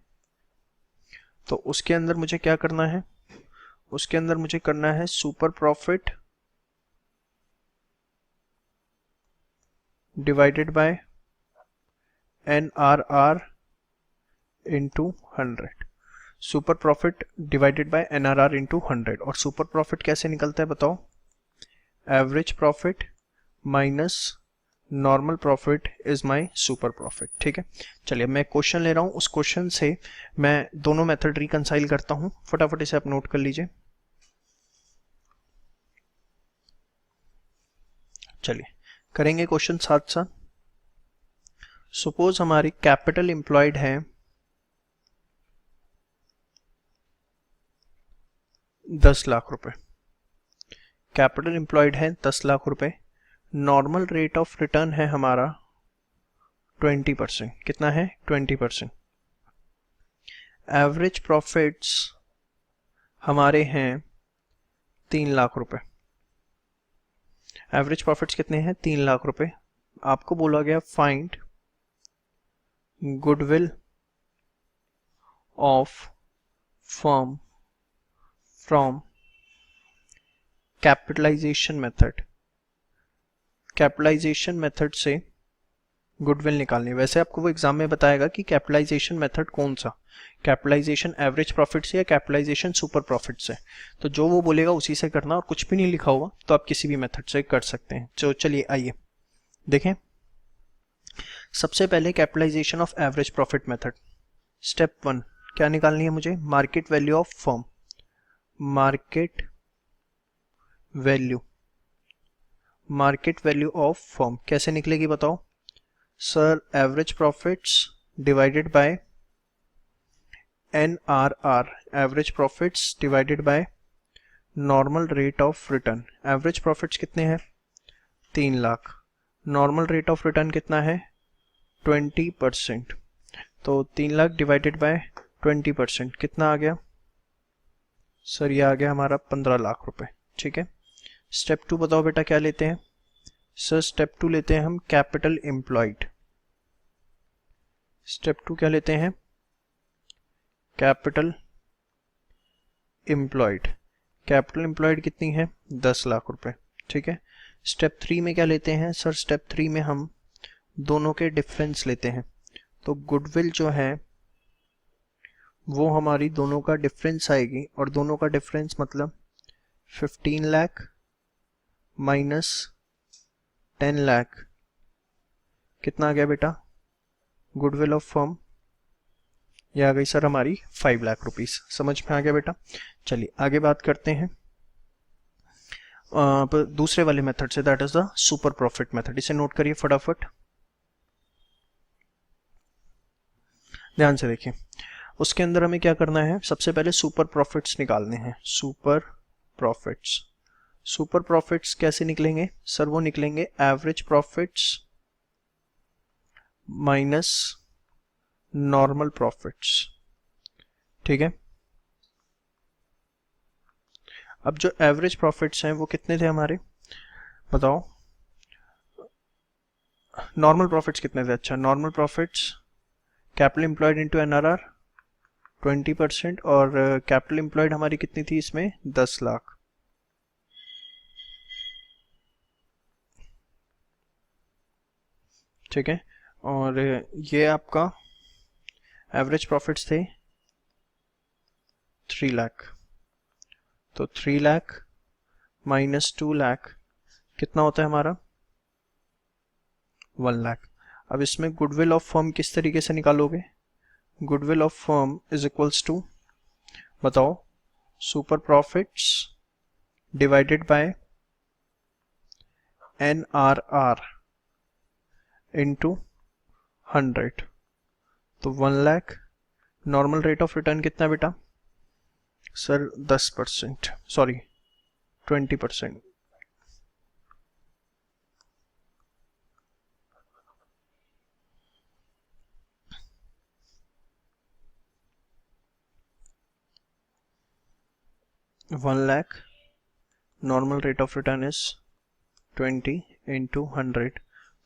तो उसके अंदर मुझे क्या करना है, उसके अंदर मुझे करना है super profit divided by NRR into 100, super profit divided by NRR into 100। और सुपर प्रॉफिट कैसे निकलता है बताओ, average profit minus normal profit is my super profit, ठीक है। चलिए मैं क्वेश्चन ले रहा हूं, उस क्वेश्चन से मैं दोनों मेथड रिकंसाइल करता हूं, फटाफट इसे आप नोट कर लीजिए। चलिए करेंगे क्वेश्चन साथ साथ। सपोज हमारी कैपिटल एम्प्लॉयड है 10 लाख रुपए, कैपिटल एम्प्लॉयड है 10 लाख रुपए, नॉर्मल रेट ऑफ रिटर्न है हमारा 20%, कितना है 20%। एवरेज प्रॉफिट्स हमारे हैं 3 लाख रुपए, एवरेज प्रॉफिट्स कितने हैं 3 लाख रुपए। आपको बोला गया find goodwill of firm from capitalisation method, capitalisation method से गुडविल निकालनी। वैसे आपको वो एग्जाम में बताएगा कि कैपिटलाइजेशन मेथड कौन सा, कैपिटलाइजेशन एवरेज प्रॉफिट से या कैपिटलाइजेशन सुपर प्रॉफिट से, तो जो वो बोलेगा उसी से करना, और कुछ भी नहीं लिखा होगा तो आप किसी भी मेथड से कर सकते हैं। तो चलिए आइए देखें। सबसे पहले capitalisation of average profit method, step 1 क्या निकालनी है मुझे, market value of firm, market value of firm कैसे निकलेगी बताओ sir, average profits divided by NRR, average profits divided by normal rate of return. Average profits कितने हैं 3 lakh, normal rate of return कितना है 20%, तो 3 लाख डिवाइडेड बाय 20% कितना आ गया सर, ये आ गया हमारा 15 लाख रुपए, ठीक है। स्टेप 2 बताओ बेटा क्या लेते हैं सर, स्टेप 2 लेते हैं हम कैपिटल एम्प्लॉयड, स्टेप 2 क्या लेते हैं, कैपिटल एम्प्लॉयड, कैपिटल एम्प्लॉयड कितनी है 10 लाख रुपए, ठीक है। स्टेप 3 में क्या लेते हैं सर, स्टेप 3 में हम दोनों के डिफरेंस लेते हैं, तो गुडविल जो है वो हमारी दोनों का डिफरेंस आएगी, और दोनों का डिफरेंस मतलब 15 लाख माइनस 10 लाख, कितना आ गया बेटा, गुडविल ऑफ फर्म ये आ गई सर हमारी 5 लाख रुपीस। समझ में आ गया बेटा। चलिए आगे बात करते हैं दूसरे वाले मेथड से, that is the super profit method. इसे नोट करिए फटाफट, ध्यान से देखिए। उसके अंदर हमें क्या करना है, सबसे पहले सुपर प्रॉफिट्स निकालने हैं। सुपर प्रॉफिट्स कैसे निकलेंगे सर, वो निकलेंगे average profits minus normal profits, ठीक है। अब जो एवरेज प्रॉफिट्स हैं वो कितने थे हमारे बताओ, नॉर्मल प्रॉफिट्स कितने थे? अच्छा, normal profits capital employed into NRR 20%, और कैपिटल एम्प्लॉयड हमारी कितनी थी इसमें? 10 लाख। ठीक है, और ये आपका एवरेज प्रॉफिट्स थे 3 लाख। तो 3 लाख माइनस 2 लाख कितना होता है हमारा? 1 लाख। अब इसमें गुडविल ऑफ फर्म किस तरीके से निकालोगे? Goodwill of firm is equals to, बताओ, super profits divided by NRR into 100। तो 1 lakh. Normal rate of return कितना बेटा? Sir 10%, sorry 20%। One lakh, normal rate of return is 20 into 100।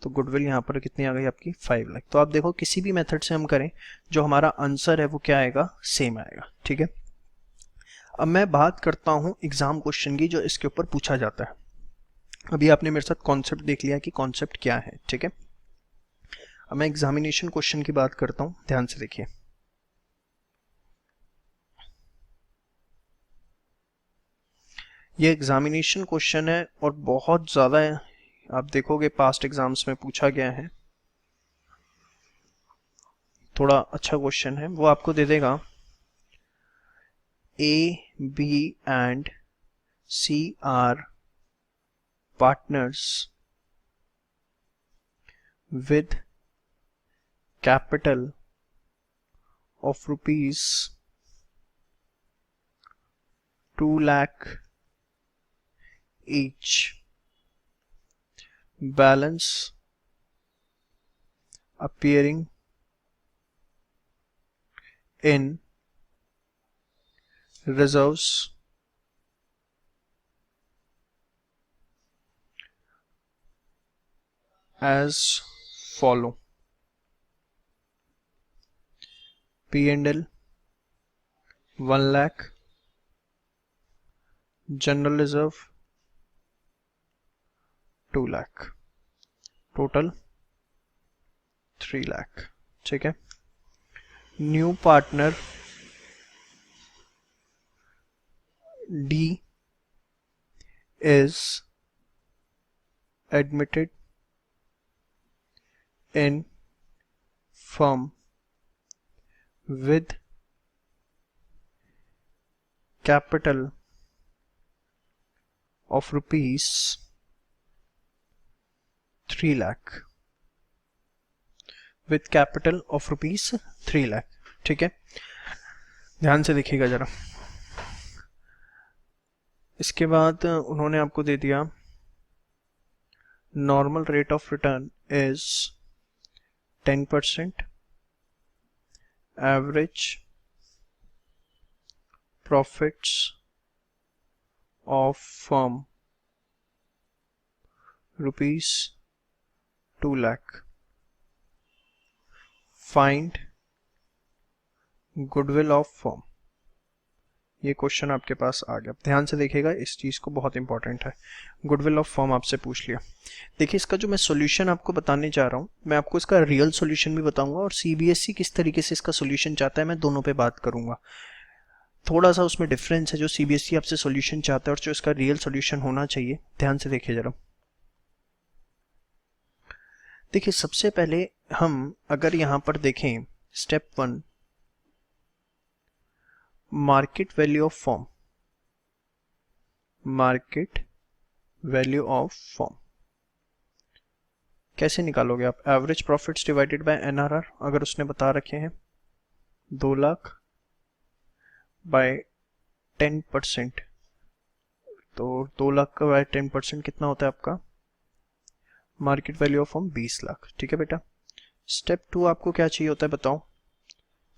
तो गुडविल यहाँ पर कितनी आ गई आपकी? 5 लाख। तो आप देखो किसी भी मेथड से हम करें, जो हमारा आंसर है वो क्या आएगा? सेम आएगा। ठीक है, अब मैं बात करता हूँ एग्जाम क्वेश्चन की जो इसके ऊपर पूछा जाता है। अभी आपने मेरे साथ कॉन्सेप्ट देख लिया कि कॉन्सेप्ट क्या है। ठीक है, अब मैं एग्जामिनेशन क्वेश्चन की बात करता हूँ, ध्यान से देखिए। ये एग्जामिनेशन क्वेश्चन है और बहुत ज़्यादा है, आप देखोगे पास्ट एग्जाम्स में पूछा गया है। थोड़ा अच्छा क्वेश्चन है, वो आपको दे देगा A, B and C are partners with capital of rupees 2 lakh each. Balance appearing in reserves as follow. P&L 1 lakh, general reserve 2 lakh, total 3 lakh। ठीक है, new partner D is admitted in firm with capital of rupees 3 lakh, with capital of rupees 3 lakh। ठीक है, ध्यान से देखिएगा जरा। इसके बाद उन्होंने आपको दे दिया normal rate of return is 10%, average profits of firm rupees 2 lakh, find goodwill of firm. ये क्वेश्चन आपके पास आ गया, ध्यान से देखिएगा, इस चीज़ को बहुत इंपॉर्टेंट है। गुडविल ऑफ फर्म आपसे पूछ लिया। देखिए इसका जो मैं सॉल्यूशन आपको बताने जा रहा हूँ, मैं आपको इसका रियल सॉल्यूशन भी बताऊंगा और CBSE किस तरीके से इसका सॉल्यूशन चाहता है, मैं दोनों पे बात करूंगा। थोड़ा सा उसमें डिफरेंस है, जो CBSE आपसे सॉल्यूशन चाहता है और जो इसका रियल सॉल्यूशन होना चाहिए। ध्यान से देखिए जरा। देखिए सबसे पहले हम अगर यहाँ पर देखें step 1, market value of firm, market value of firm कैसे निकालोगे आप? Average profits divided by NRR, अगर उसने बता रखे हैं 2 लाख बाय 10%, तो 2 लाख का बाय 10% कितना होता है आपका? Market value of firm 20 lakh. ठीक है बेटा, स्टेप 2 आपको क्या चाहिए होता है बताओ?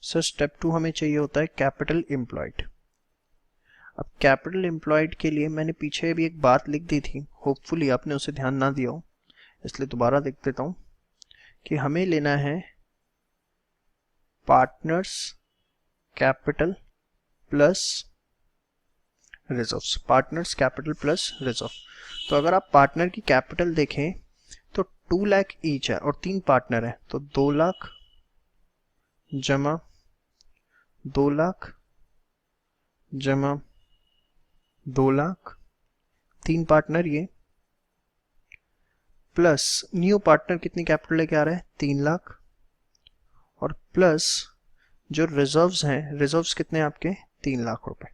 सर स्टेप 2 हमें चाहिए होता है कैपिटल एम्प्लॉयड। अब कैपिटल एम्प्लॉयड के लिए मैंने पीछे भी एक बात लिख दी थी, होपफुली आपने उसे ध्यान ना दिया हो, इसलिए दोबारा लिख देता हूँ। कि हमें लेना है partners capital plus reserves, partners capital plus reserve. तो अगर आप पार्टनर की कैपिटल देखें तो 2 लाख ईच है और 3 पार्टनर है, तो 2 लाख जमा 2 लाख जमा 2 लाख, 3 पार्टनर ये, प्लस न्यू पार्टनर कितनी कैपिटल लेके आ रहा है 3 लाख, और प्लस जो रिजर्व्स हैं, रिजर्व्स कितने हैं आपके 3 लाख रुपए।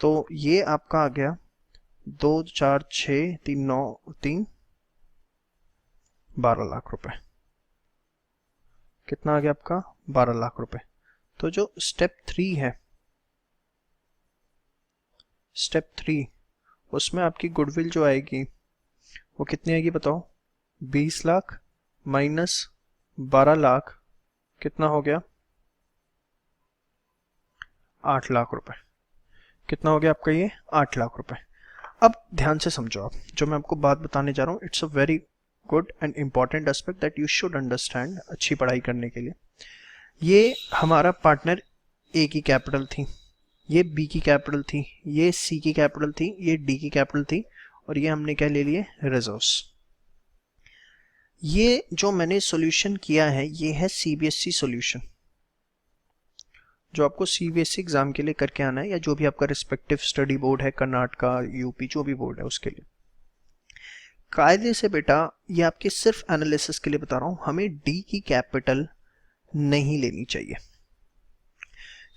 तो ये आपका आ गया 2 4 6 3 9 3 12 लाख रुपए। कितना आ गया आपका 12 लाख रुपए। तो जो स्टेप 3 है, स्टेप 3, उसमें आपकी गुडविल जो आएगी वो कितनी आएगी बताओ, 20 लाख माइनस 12 लाख, कितना हो गया 8 लाख रुपए। कितना हो गया आपका ये 8 लाख रुपए। अब ध्यान से समझो, आप जो मैं आपको बात बताने जा रहा हूँ, it's a very good and important aspect that you should understand अच्छी पढ़ाई करने के लिए। ये हमारा पार्टनर ए की कैपिटल थी, ये बी की कैपिटल थी, ये सी की कैपिटल थी, ये डी की कैपिटल थी, और ये हमने क्या ले लिए रिजर्व्स। ये जो मैंने सॉल्यूशन किया है ये है सीबीएसई सॉल्यूशन, जो आपको सीबीएसई एग्जाम के लिए करके आना है, या जो भी आपका रिस्पेक्टिव स्टडी बोर्ड है, कर्नाटका, यूपी, जो भी बोर्ड है उसके लिए। कायदे से बेटा ये आपके सिर्फ एनालिसिस के लिए बता रहा हूं, हमें डी की कैपिटल नहीं लेनी चाहिए।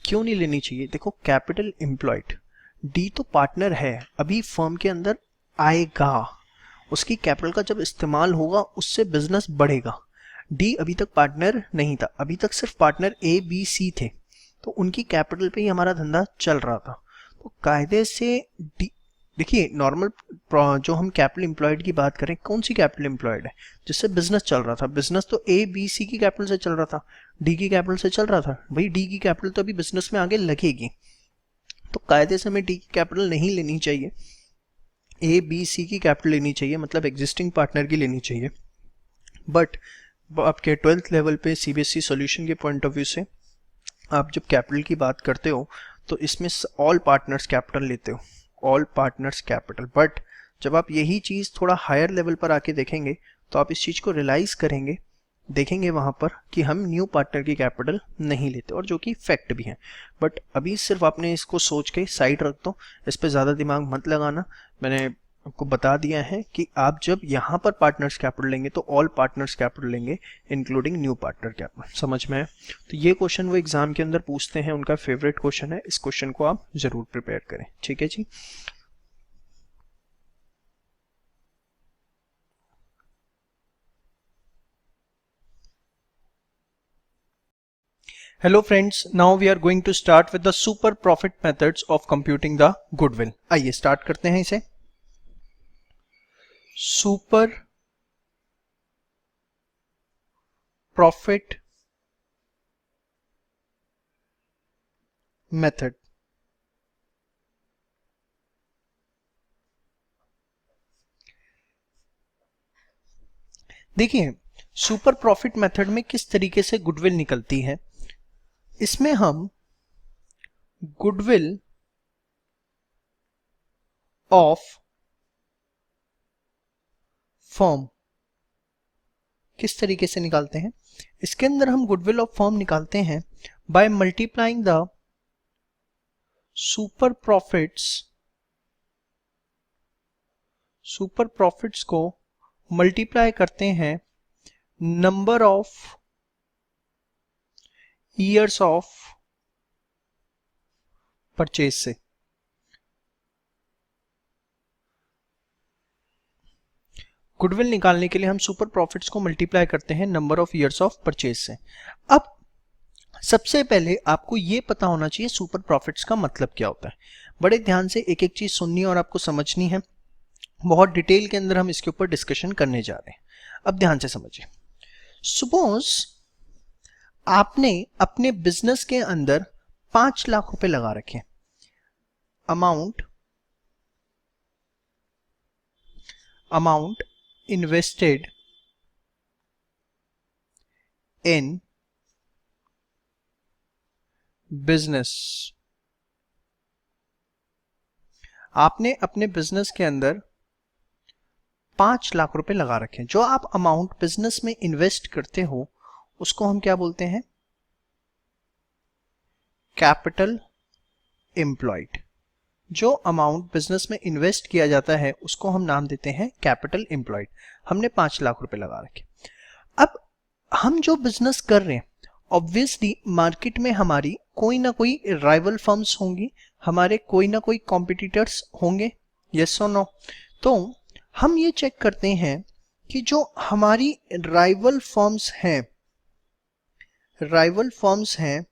क्यों नहीं लेनी चाहिए? देखो, कैपिटल एम्प्लॉयड, डी तो पार्टनर है, अभी फर्म के अंदर आएगा, उसकी कैपिटल का जब इस्तेमाल होगा उससे बिजनेस बढ़ेगा। डी अभी तक पार्टनर नहीं था, अभी तक सिर्फ पार्टनर ए बी सी थे, तो उनकी कैपिटल पे ही हमारा धंधा चल रहा था। तो कायदे से डी, देखिए नॉर्मल जो हम कैपिटल एम्प्लॉयड की बात करें, कौन सी कैपिटल एम्प्लॉयड है जिससे बिजनेस चल रहा था? बिजनेस तो ए बी सी की कैपिटल से चल रहा था, डी की कैपिटल से चल रहा था, भाई डी की कैपिटल तो अभी बिजनेस में आगे लगेगी, तो कायदे से हमें डी की कैपिटल नहीं लेनी चाहिए, ए बी सी की कैपिटल लेनी चाहिए, मतलब एग्जिस्टिंग पार्टनर की लेनी चाहिए। बट आपके 12th लेवल पे सीबीएसई सॉल्यूशन के पॉइंट ऑफ व्यू से आप जब कैपिटल की बात करते हो तो इसमें ऑल पार्टनर्स कैपिटल लेते हो, ऑल पार्टनर्स कैपिटल। बट जब आप यही चीज़ थोड़ा हायर लेवल पर आके देखेंगे तो आप इस चीज़ को रियलाइज़ करेंगे, देखेंगे वहाँ पर कि हम न्यू पार्टनर की कैपिटल नहीं लेते, और जो कि फैक्ट भी है। बट अभी सिर्फ आपने इसको सोच के साइड रख दो, इस पर ज़्यादा दिमाग मत लगाना। मैंने आपको बता दिया है कि आप जब यहाँ पर पार्टनर्स कैपिटल लेंगे तो ऑल पार्टनर्स कैपिटल लेंगे इंक्लूडिंग न्यू पार्टनर कैपिटल। समझ में है? तो ये क्वेश्चन वो एग्जाम के अंदर पूछते हैं, उनका फेवरेट क्वेश्चन है, इस क्वेश्चन को आप जरूर प्रिपेयर करें। ठीक है जी। Hello friends, now we are going to start with the super profit methods of computing the goodwill. आइए स्टार्ट करते हैं इसे। Super profit method. देखिए, सुपर प्रॉफिट मेथड में किस तरीके से गुडविल निकलती है। इसमें हम गुडविल ऑफ फर्म किस तरीके से निकालते हैं। इसके अंदर हम गुडविल ऑफ फर्म निकालते हैं by multiplying the super profits को मल्टीप्लाई करते हैं number of years of purchase से। गुडविल निकालने के लिए हम सुपर प्रॉफिट्स को मल्टीप्लाई करते हैं number of years of purchase से। अब सबसे पहले आपको ये पता होना चाहिए सुपर प्रॉफिट्स का मतलब क्या होता है। बड़े ध्यान से एक एक चीज सुननी और आपको समझनी है, बहुत डिटेल के अंदर हम इसके ऊपर डिस्कशन करने जा रहे हैं। अब ध्यान से समझिए। सपोज आपने अपने बिजनेस के अंदर 5 लाख रुपए लगा रखे, अमाउंट इन्वेस्टेड इन बिजनेस। आपने अपने बिजनेस के अंदर 5 लाख रुपए लगा रखे हैं। जो आप अमाउंट बिजनेस में इन्वेस्ट करते हो उसको हम क्या बोलते हैं? Capital employed. जो अमाउंट बिजनेस में इन्वेस्ट किया जाता है उसको हम नाम देते हैं कैपिटल एम्प्लॉयड। हमने 5 लाख रुपए लगा रखे। अब हम जो बिजनेस कर रहे हैं, ऑब्वियसली मार्केट में हमारी कोई ना कोई राइवल फर्म्स होंगी, हमारे कोई ना कोई कॉम्पिटिटर्स होंगे, यस और नो। तो हम ये चेक करते हैं कि जो हमारी राइवल फर्म्स हैं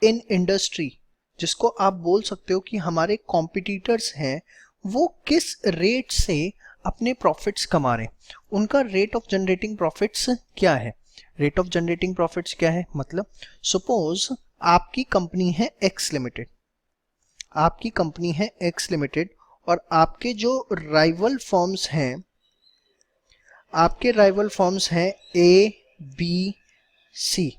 इन इंडस्ट्री, जिसको आप बोल सकते हो कि हमारे कॉम्पिटिटर्स हैं, वो किस रेट से अपने प्रॉफिट्स कमा रहे हैं, उनका रेट ऑफ जनरेटिंग प्रॉफिट्स क्या है। रेट ऑफ जनरेटिंग प्रॉफिट्स क्या है? मतलब सपोज आपकी कंपनी है एक्स लिमिटेड, और आपके जो राइवल फर्म्स हैं ए बी सी,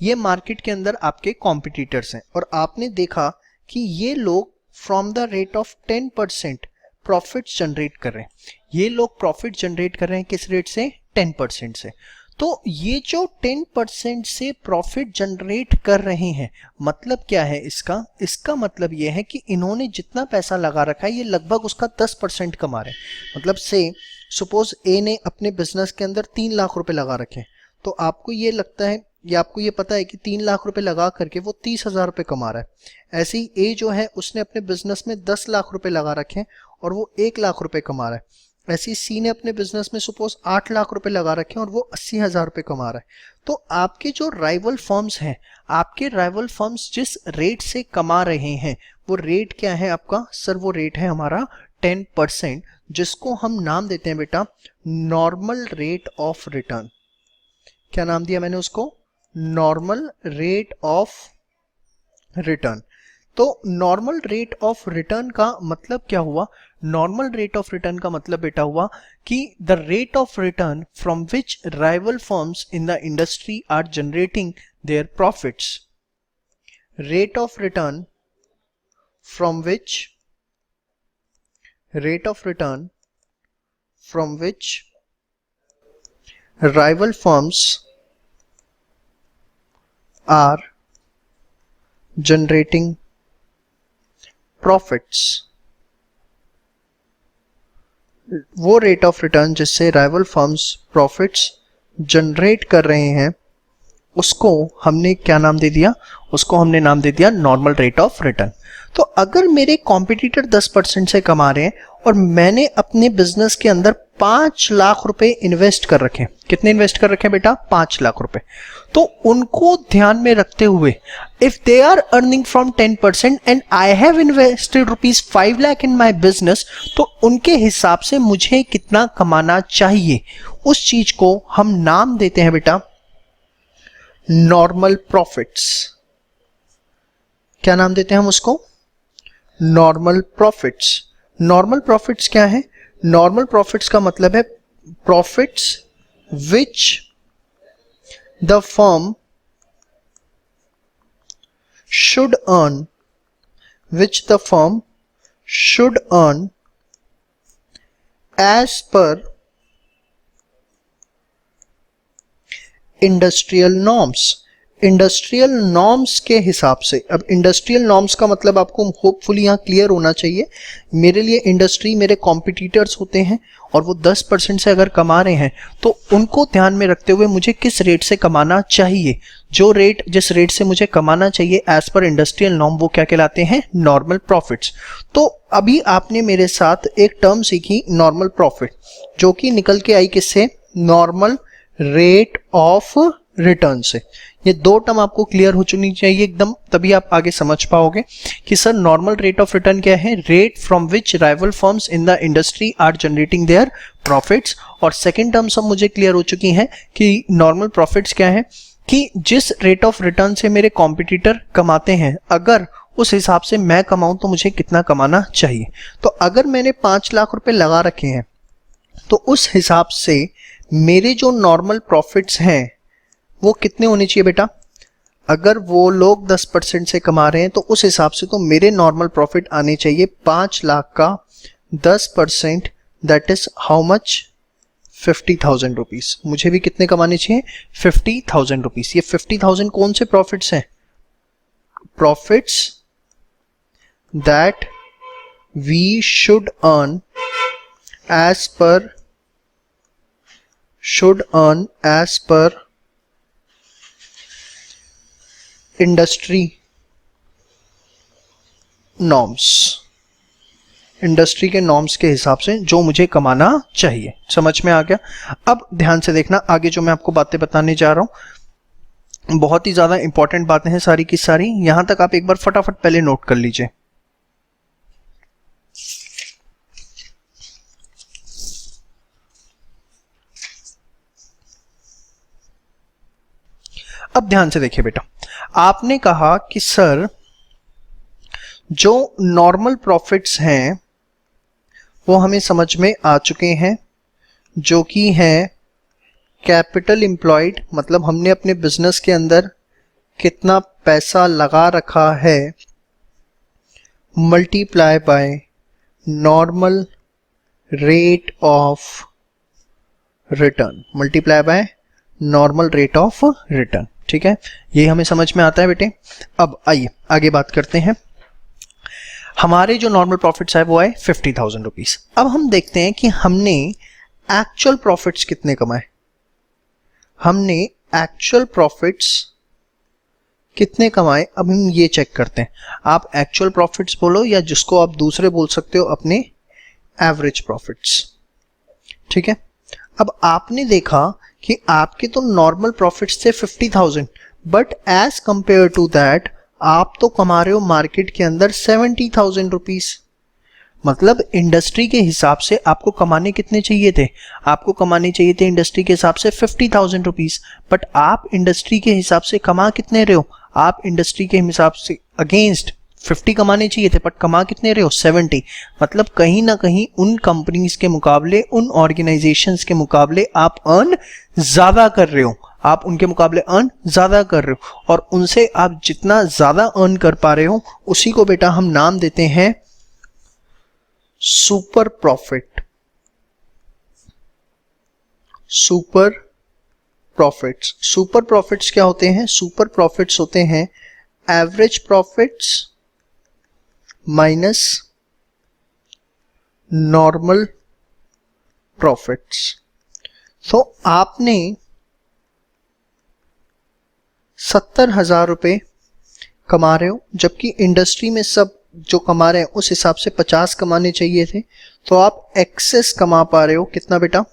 ये मार्केट के अंदर आपके कॉम्पिटिटर्स हैं, और आपने देखा कि ये लोग from the rate of 10% profit generate कर रहे हैं। ये लोग प्रॉफिट जनरेट कर रहे हैं किस रेट से? 10% से। तो ये जो 10% से प्रॉफिट जनरेट कर रहे हैं, मतलब क्या है इसका मतलब ये है कि इन्होंने जितना पैसा लगा रखा है ये लगभग उसका 10% कमा रहे हैं। मतलब से सपोज ए ने अपने बिजनेस के अंदर 3 लाख रुपए लगा रखे हैं, तो आपको ये लगता है या आपको ये पता है कि 3 लाख रुपए लगा करके वो 30,000 रुपए कमा रहा है। ऐसे ही ए जो है उसने अपने बिजनेस में 10 लाख रुपए लगा रखे हैं और वो 1 लाख रुपए कमा रहा है। ऐसे ही सी ने अपने बिजनेस में सपोज 8 लाख रुपए लगा रखे हैं और वो 80,000 रुपए कमा रहा है। तो आपके जो राइवल फर्म्स हैं, आपके राइवल फर्म्स जिस रेट से कमा रहे हैं वो रेट क्या है आपका? सर वो रेट है हमारा 10%, जिसको हम नाम देते हैं बेटा नॉर्मल रेट ऑफ रिटर्न। क्या नाम दिया मैंने उसको? Normal rate of return. तो नॉर्मल रेट ऑफ रिटर्न का मतलब क्या हुआ? नॉर्मल रेट ऑफ रिटर्न का मतलब बेटा हुआ कि the rate of return from which rival firms in the industry are generating their profits. Rate of return from which rival firms are generating profits। वो रेट ऑफ रिटर्न जिससे rival firms profits generate कर रहे हैं उसको हमने क्या नाम दे दिया? उसको हमने नाम दे दिया नॉर्मल रेट ऑफ रिटर्न। तो अगर मेरे कॉम्पिटिटर 10% से कमा रहे हैं और मैंने अपने बिजनेस के अंदर 5 लाख रुपए इन्वेस्ट कर रखे हैं, कितने इन्वेस्ट कर रखे हैं बेटा? 5 लाख रुपए। तो उनको ध्यान में रखते हुए if they are earning from 10% and I have invested ₹5 lakh in my business, तो उनके हिसाब से मुझे कितना कमाना चाहिए, उस चीज को हम नाम देते हैं बेटा नॉर्मल प्रॉफिट्स। क्या नाम देते हैं हम उसको? Normal profits. नॉर्मल प्रॉफिट्स क्या है? नॉर्मल प्रॉफिट्स का मतलब है profits which the firm should earn as per industrial norms. Industrial norms के हिसाब से। अब इंडस्ट्रियल नॉर्म्स का मतलब आपको होपफुली यहाँ क्लियर होना चाहिए। मेरे लिए इंडस्ट्री मेरे कॉम्पिटिटर्स होते हैं और वो 10% से अगर कमा रहे हैं तो उनको ध्यान में रखते हुए मुझे किस रेट से कमाना चाहिए, जिस रेट से मुझे कमाना चाहिए एज पर इंडस्ट्रियल नॉर्म, वो क्या कहलाते हैं? Normal profits. तो अभी आपने मेरे साथ एक टर्म सीखी नॉर्मल प्रॉफिट, जो कि निकल के आई किससे? नॉर्मल रेट ऑफ रिटर्न से। ये 2 टर्म आपको क्लियर हो चुनी चाहिए एकदम, तभी आप आगे समझ पाओगे कि sir normal rate of return क्या है? Rate from which rival firms in the industry are generating their profits. और सेकंड टर्म सब मुझे क्लियर हो चुकी हैं कि नॉर्मल प्रॉफिट्स क्या है, कि जिस रेट ऑफ रिटर्न से मेरे कॉम्पिटिटर कमाते हैं अगर उस हिसाब से मैं कमाऊं तो मुझे कितना कमाना चाहिए। तो अगर मैंने 5 लाख रुपए लगा रखे हैं तो उस हिसाब से मेरे जो नॉर्मल प्रॉफिट्स हैं वो कितने होने चाहिए बेटा? अगर वो लोग 10% से कमा रहे हैं तो उस हिसाब से तो मेरे नॉर्मल प्रॉफिट आने चाहिए 5 लाख का 10%, that is how much? 50,000 rupees. मुझे भी कितने कमाने चाहिए? 50,000 रुपीज। ये 50,000 कौन से प्रॉफिट्स हैं? Profits that we should earn as per industry norms, industry के नॉर्म्स के हिसाब से जो मुझे कमाना चाहिए। समझ में आ गया? अब ध्यान से देखना, आगे जो मैं आपको बातें बताने जा रहा हूं बहुत ही ज्यादा इंपॉर्टेंट बातें हैं सारी की सारी। यहां तक आप एक बार फटाफट पहले नोट कर लीजिए। अब ध्यान से देखिए बेटा, आपने कहा कि सर जो नॉर्मल प्रॉफिट्स हैं वो हमें समझ में आ चुके हैं, जो कि है कैपिटल एम्प्लॉयड, मतलब हमने अपने बिजनेस के अंदर कितना पैसा लगा रखा है, multiply by normal rate of return, multiply by normal rate of return. ठीक है, ये हमें समझ में आता है बेटे। अब आइए आगे बात करते हैं। हमारे जो नॉर्मल प्रॉफिट्स है वो है 50,000 रुपीज। अब हम देखते हैं कि हमने एक्चुअल प्रॉफिट्स कितने कमाए। हमने एक्चुअल प्रॉफिट्स कितने कमाए, अब हम ये चेक करते हैं। आप एक्चुअल प्रॉफिट्स बोलो या जिसको आप दूसरे बोल सकते हो अपने एवरेज प्रॉफिट्स। ठीक है, अब आपने देखा कि आपके तो नॉर्मल प्रॉफिट्स थे 50,000, but as compare to that आप तो कमा रहे हो मार्केट के अंदर 70,000 रुपीज। मतलब इंडस्ट्री के हिसाब से आपको कमाने कितने चाहिए थे? आपको कमाने चाहिए थे इंडस्ट्री के हिसाब से 50,000 रुपीज, बट आप इंडस्ट्री के हिसाब से कमा कितने रहे हो? आप इंडस्ट्री के हिसाब से अगेंस्ट 50 कमाने चाहिए थे, बट कमा कितने रहे हो? 70। मतलब कहीं ना कहीं उन कंपनीज के मुकाबले, उन ऑर्गेनाइजेशंस के मुकाबले आप अर्न ज्यादा कर रहे हो, आप उनके मुकाबले अर्न ज्यादा कर रहे हो, और उनसे आप जितना ज्यादा अर्न कर पा रहे हो उसी को बेटा हम नाम देते हैं super profit. Super profits. Super profits क्या होते हैं? सुपर प्रॉफिट्स होते हैं average profits minus normal profits. तो आपने 70,000 रुपए कमा रहे हो, जबकि इंडस्ट्री में सब जो कमा रहे हैं उस हिसाब से 50 कमाने चाहिए थे, तो आप एक्सेस कमा पा रहे हो कितना बेटा?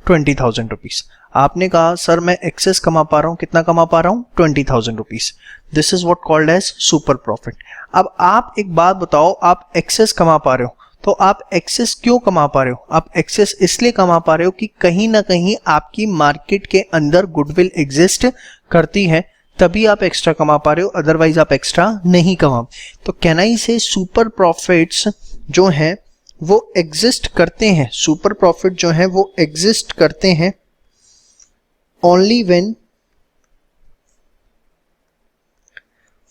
20,000 रुपीज। आपने कहा सर मैं एक्सेस कमा पा रहा हूं, कितना कमा पा रहा हूं? 20,000 rupees. This is what called as super profit. अब आप एक बात बताओ, आप एक्सेस कमा पा रहे हो तो आप एक्सेस क्यों कमा पा रहे हो? आप एक्सेस इसलिए कमा पा रहे हो कि कहीं ना कहीं आपकी मार्केट के अंदर गुडविल एग्जिस्ट करती है, तभी आप एक्स्ट्रा कमा पा रहे हो, अदरवाइज आप एक्स्ट्रा नहीं कमा। तो कैन आई से सुपर प्रॉफिट्स जो हैं वो एग्जिस्ट करते हैं, सुपर प्रॉफिट जो है वो एग्जिस्ट करते हैं ओनली व्हेन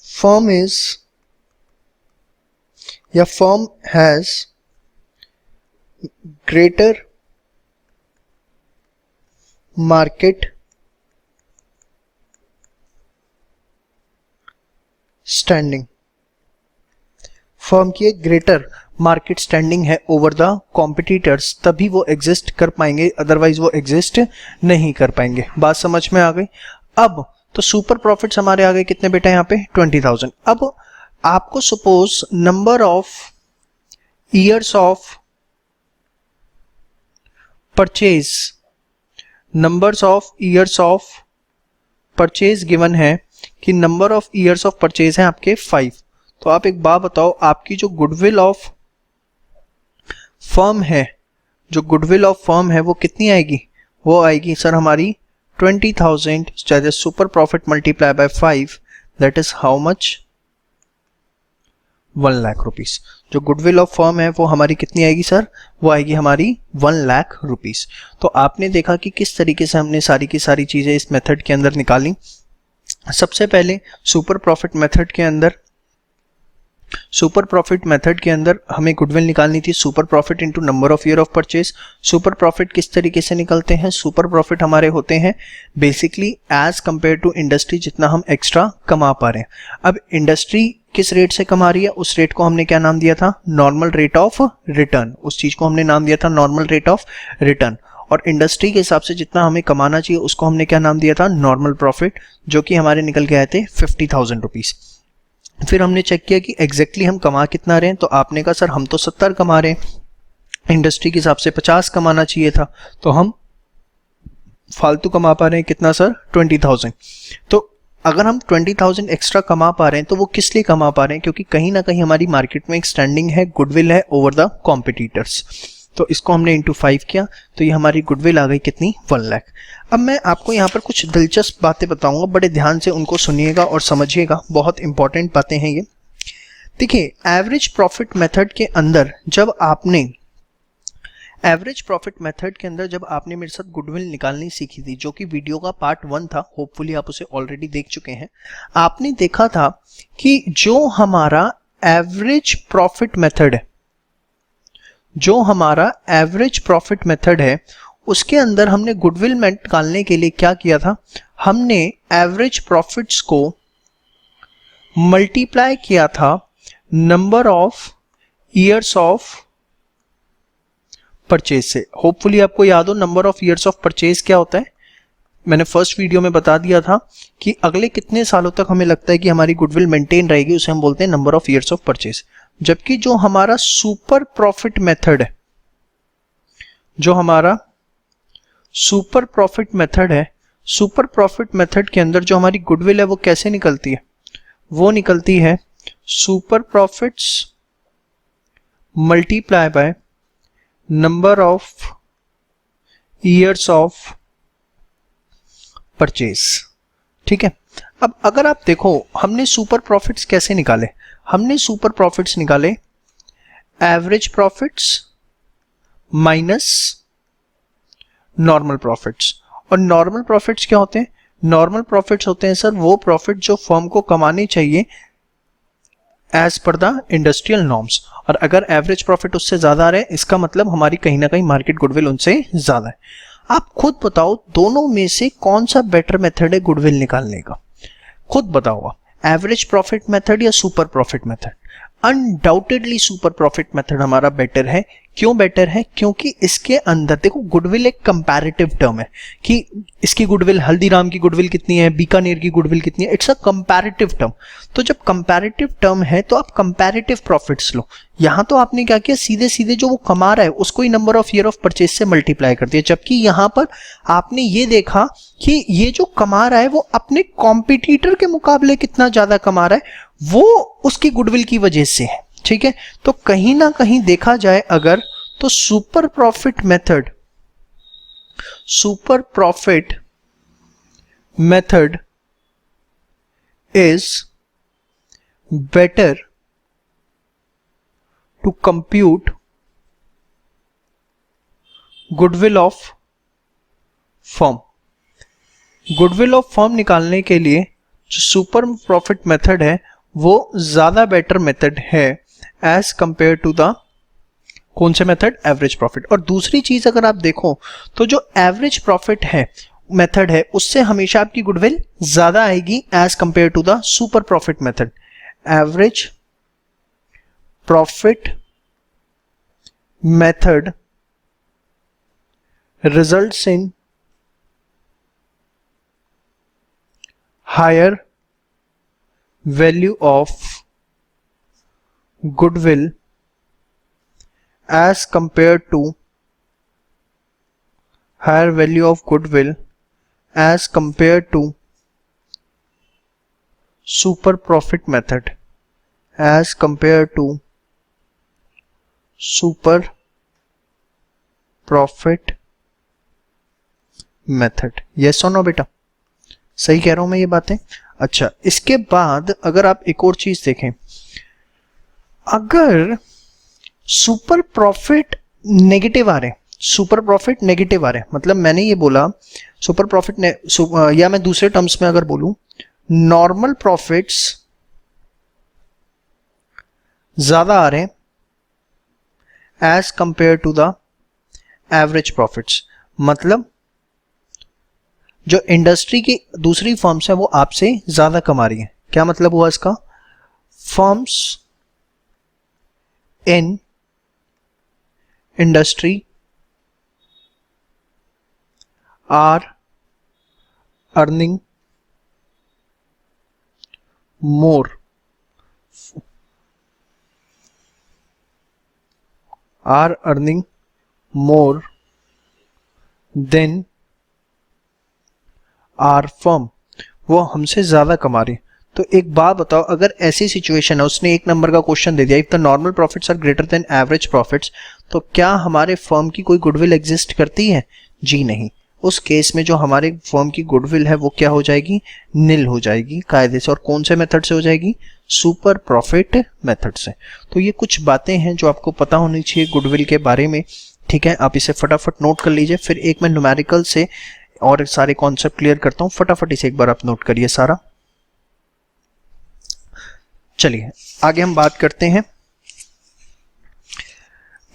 फर्म इज या firm has greater market standing। Firm की एक ग्रेटर मार्केट स्टैंडिंग है ओवर द कॉम्पिटिटर्स, तभी वो एग्जिस्ट कर पाएंगे, अदरवाइज वो एग्जिस्ट नहीं कर पाएंगे। बात समझ में आ गई? अब तो सुपर प्रॉफिट्स हमारे आ गए कितने बेटा? यहाँ पे 20,000। अब आपको suppose number of years of purchase, numbers of years of purchase given है कि number of years of purchase है आपके 5। तो आप एक बात बताओ, आपकी जो गुडविल ऑफ फर्म है, जो गुडविल ऑफ फर्म है वो कितनी आएगी? वो आएगी सर हमारी 20,000 super profit multiply by 5, that is how much? 1,00,000 rupees. जो गुडविल ऑफ फर्म है वो हमारी कितनी आएगी सर? वो आएगी हमारी 1,00,000 रुपीस। तो आपने देखा कि किस तरीके से हमने सारी की सारी चीजें इस मेथड के अंदर निकाली। सबसे पहले सुपर प्रॉफिट मेथड के अंदर हमें गुडविल निकालनी थी, super profit into number of year of purchase. Super profit किस तरीके से निकलते हैं? सुपर प्रॉफिट हमारे होते हैं basically as compare to industry, जितना हम एक्स्ट्रा कमा पा रहे हैं। अब इंडस्ट्री किस रेट से कमा रही है, उस रेट को हमने क्या नाम दिया था? Normal rate of return. उस चीज को हमने नाम दिया था नॉर्मल रेट ऑफ रिटर्न। और इंडस्ट्री के हिसाब से जितना हमें कमाना चाहिए उसको हमने क्या नाम दिया था? नॉर्मल प्रॉफिट, जो कि हमारे निकल के आए थे 50,000 रुपीज। फिर हमने चेक किया कि एग्जैक्टली हम कमा कितना रहे हैं, तो आपने कहा सर हम तो 70 कमा रहे हैं, इंडस्ट्री के हिसाब से 50 कमाना चाहिए था, तो हम फालतू कमा पा रहे हैं कितना सर? 20,000। तो अगर हम 20,000 एक्स्ट्रा कमा पा रहे हैं तो वो किस लिए कमा पा रहे हैं? क्योंकि कहीं ना कहीं हमारी मार्केट में एक स्टैंडिंग है, गुडविल है ओवर द कॉम्पिटिटर्स। तो इसको हमने इंटू 5 किया, तो ये हमारी गुडविल आ गई कितनी? 1,00,000। अब मैं आपको यहाँ पर कुछ दिलचस्प बातें बताऊंगा, बड़े ध्यान से उनको सुनिएगा और समझिएगा, बहुत इंपॉर्टेंट बातें हैं ये। देखिए, एवरेज प्रॉफिट मेथड के अंदर जब आपने मेरे साथ गुडविल निकालनी सीखी थी, जो कि वीडियो का पार्ट 1 था, होपफुली आप उसे ऑलरेडी देख चुके हैं, आपने देखा था कि जो हमारा एवरेज प्रॉफिट मेथड है उसके अंदर हमने गुडविल निकालने के लिए क्या किया था? हमने एवरेज प्रॉफिट्स को मल्टीप्लाई किया था number of years of purchase से। होपफुली आपको याद हो number of years of purchase क्या होता है। मैंने फर्स्ट वीडियो में बता दिया था कि अगले कितने सालों तक हमें लगता है कि हमारी गुडविल मेंटेन रहेगी, उसे हम बोलते हैं number of years of purchase. जबकि जो हमारा सुपर प्रॉफिट मेथड है, सुपर प्रॉफिट मेथड के अंदर जो हमारी गुडविल है वो कैसे निकलती है? वो निकलती है super profits multiply by number of years of purchase. ठीक है। अब अगर आप देखो हमने सुपर प्रॉफिट्स कैसे निकाले? हमने सुपर प्रॉफिट्स निकाले average profits minus normal profits. और नॉर्मल प्रॉफिट्स क्या होते हैं? नॉर्मल प्रॉफिट्स होते हैं सर वो प्रॉफिट जो फर्म को कमाने चाहिए as per the industrial norms. और अगर एवरेज प्रॉफिट उससे ज्यादा आ रहे हैं, इसका मतलब हमारी कहीं ना कहीं मार्केट गुडविल उनसे ज्यादा है। आप खुद बताओ दोनों में से कौन सा बेटर मेथड है गुडविल निकालने का? खुद बताओ, एवरेज प्रॉफिट मेथड या super profit method? Undoubtedly super profit method हमारा बेटर है। क्यों बेटर है? क्योंकि इसके अंदर देखो गुडविल एक कंपैरेटिव टर्म है कि इसकी गुडविल, हल्दीराम की गुडविल कितनी है, बीकानेर की गुडविल कितनी है, इट्स अ कंपैरेटिव टर्म। तो जब कंपैरेटिव टर्म है तो आप कंपैरेटिव प्रॉफिट्स लो। यहां तो आपने क्या किया, सीधे सीधे जो वो कमा रहा है उसको ही number of year of purchase से मल्टीप्लाई कर दिया। जबकि यहां पर आपने ये देखा कि ये जो कमा रहा है वो अपने कॉम्पिटिटर के मुकाबले कितना ज्यादा कमा रहा है, वो उसकी गुडविल की वजह से है। ठीक है। तो कहीं ना कहीं देखा जाए अगर, तो super profit method is better to compute goodwill of firm. Goodwill of firm निकालने के लिए जो सुपर प्रॉफिट मेथड है वो ज्यादा बेटर मेथड है एज कंपेयर टू द कौन से मेथड? Average profit. और दूसरी चीज अगर आप देखो तो जो एवरेज प्रॉफिट है मेथड है उससे हमेशा आपकी गुडविल ज्यादा आएगी as compare to the super profit method. Average profit method results in higher value of goodwill as compared to higher value of goodwill as compared to super profit method, as compared to super profit method। yes or no बेटा? सही कह रहा हूं मैं ये बातें? अच्छा, इसके बाद अगर आप एक और चीज देखें, अगर सुपर प्रॉफिट नेगेटिव आ रहे, सुपर प्रॉफिट नेगेटिव आ रहे, मतलब मैंने ये बोला सुपर प्रॉफिट या मैं दूसरे टर्म्स में अगर बोलूं, नॉर्मल प्रॉफिट्स ज्यादा आ रहे हैं as compare to the average profits, मतलब जो इंडस्ट्री की दूसरी फर्म्स है वो आपसे ज्यादा कमा रही है। क्या मतलब हुआ इसका? Firms in industry are earning more than our firm, वो हमसे ज्यादा कमा रही है। तो एक बात बताओ, अगर ऐसी सिचुएशन है, उसने एक नंबर का क्वेश्चन दे दिया, if the normal profits are greater than average profits, तो क्या हमारे फर्म की कोई गुडविल एग्जिस्ट करती है? जी नहीं। उस केस में जो हमारे फर्म की गुडविल है वो क्या हो जाएगी? निल हो जाएगी कायदे से। और कौन से मेथड से हो जाएगी? सुपर प्रॉफिट मेथड से। तो ये कुछ बातें हैं जो आपको पता होनी चाहिए गुडविल के बारे में, ठीक है। आप इसे फटाफट नोट कर लीजिए, फिर एक मैं न्यूमेरिकल से और सारे कॉन्सेप्ट क्लियर करता हूं। फटाफट इसे एक बार आप नोट करिए सारा। चलिए आगे हम बात करते हैं।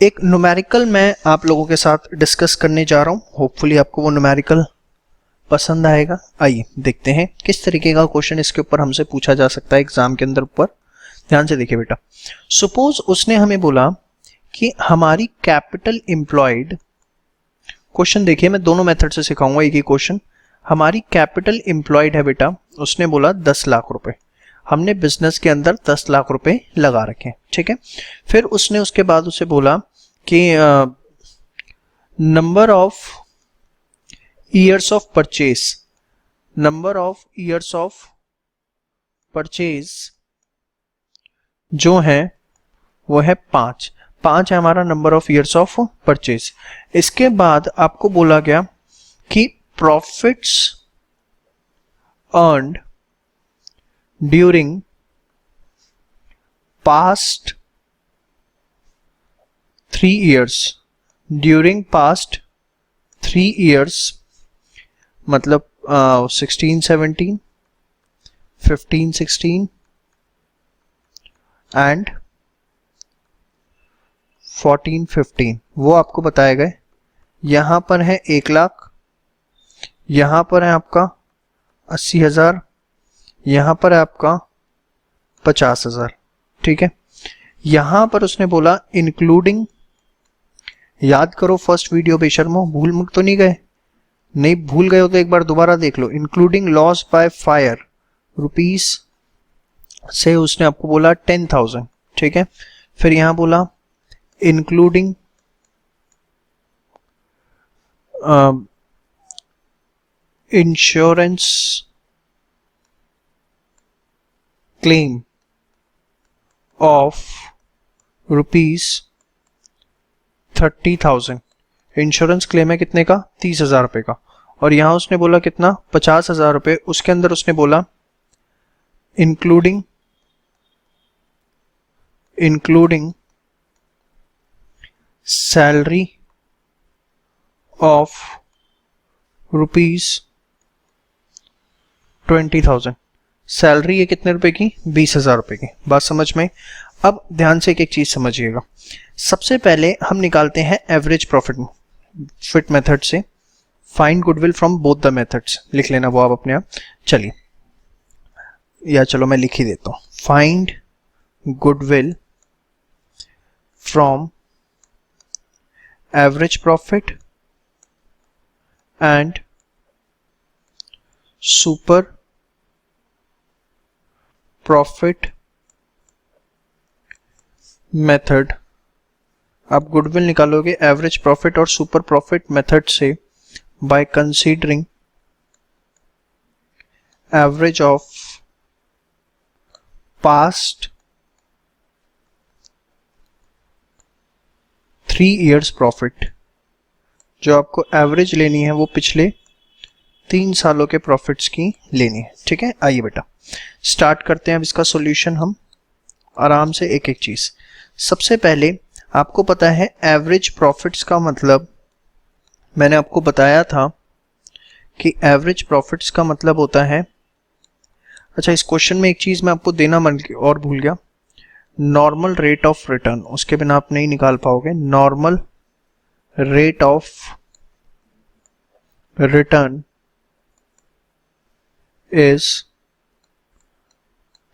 एक न्यूमेरिकल मैं आप लोगों के साथ डिस्कस करने जा रहा हूं, होपफुली आपको वो न्यूमेरिकल पसंद आएगा। आइए देखते हैं किस तरीके का क्वेश्चन इसके ऊपर हमसे पूछा जा सकता है एग्जाम के अंदर। ऊपर ध्यान से देखिए बेटा, सपोज उसने हमें बोला कि हमारी कैपिटल एम्प्लॉयड, क्वेश्चन देखिए मैं दोनों मेथड से सिखाऊंगा एक ही क्वेश्चन। हमारी कैपिटल एम्प्लॉयड है बेटा, उसने बोला 10 लाख रुपए, हमने बिजनेस के अंदर 10 लाख रुपए लगा रखे, ठीक है। फिर उसने उसके बाद उसे बोला कि number of years of purchase जो है वो है 5 है हमारा number of years of purchase. इसके बाद आपको बोला गया कि profits earned during past 3 years, मतलब 16-17, 15-16 एंड 14-15 वो आपको बताए गए। यहां पर है 1 लाख, यहां पर है आपका 80,000, यहां पर है आपका 50,000, ठीक है। यहां पर उसने बोला इंक्लूडिंग, याद करो फर्स्ट वीडियो बेशर्मो, भूल मुक्त तो नहीं गए? नहीं भूल गए हो तो एक बार दोबारा देख लो। Including loss by fire rupees से उसने आपको बोला 10,000, ठीक है। फिर यहां बोला including insurance claim of rupees 30,000। Insurance claim है कितने का? 30,000 रुपए का। और यहां उसने बोला कितना? 50,000 रुपए। उसके अंदर उसने बोला including salary of rupees 20,000। Salary है कितने रुपए की? 20,000 रुपए की। बात समझ में? अब ध्यान से एक चीज समझिएगा। सबसे पहले हम निकालते हैं एवरेज प्रॉफिट मेथड से। Find goodwill from both the methods, लिख लेना वो आप अपने आप। चलिए, या चलो मैं लिख ही देता हूं। Find goodwill from average profit and super profit method. आप गुडविल निकालोगे एवरेज प्रॉफिट और सुपर प्रॉफिट मेथड से by considering average of past 3 years profit. जो आपको एवरेज लेनी है वो पिछले 3 सालों के प्रॉफिट्स की लेनी है, ठीक है। आइए बेटा स्टार्ट करते हैं अब इसका सॉल्यूशन हम आराम से एक एक चीज। सबसे पहले आपको पता है एवरेज प्रॉफिट्स का मतलब, मैंने आपको बताया था कि एवरेज प्रॉफिट्स का मतलब होता है, अच्छा इस क्वेश्चन में एक चीज मैं आपको देना मन और भूल गया, नॉर्मल रेट ऑफ रिटर्न, उसके बिना आप नहीं निकाल पाओगे। Normal rate of return is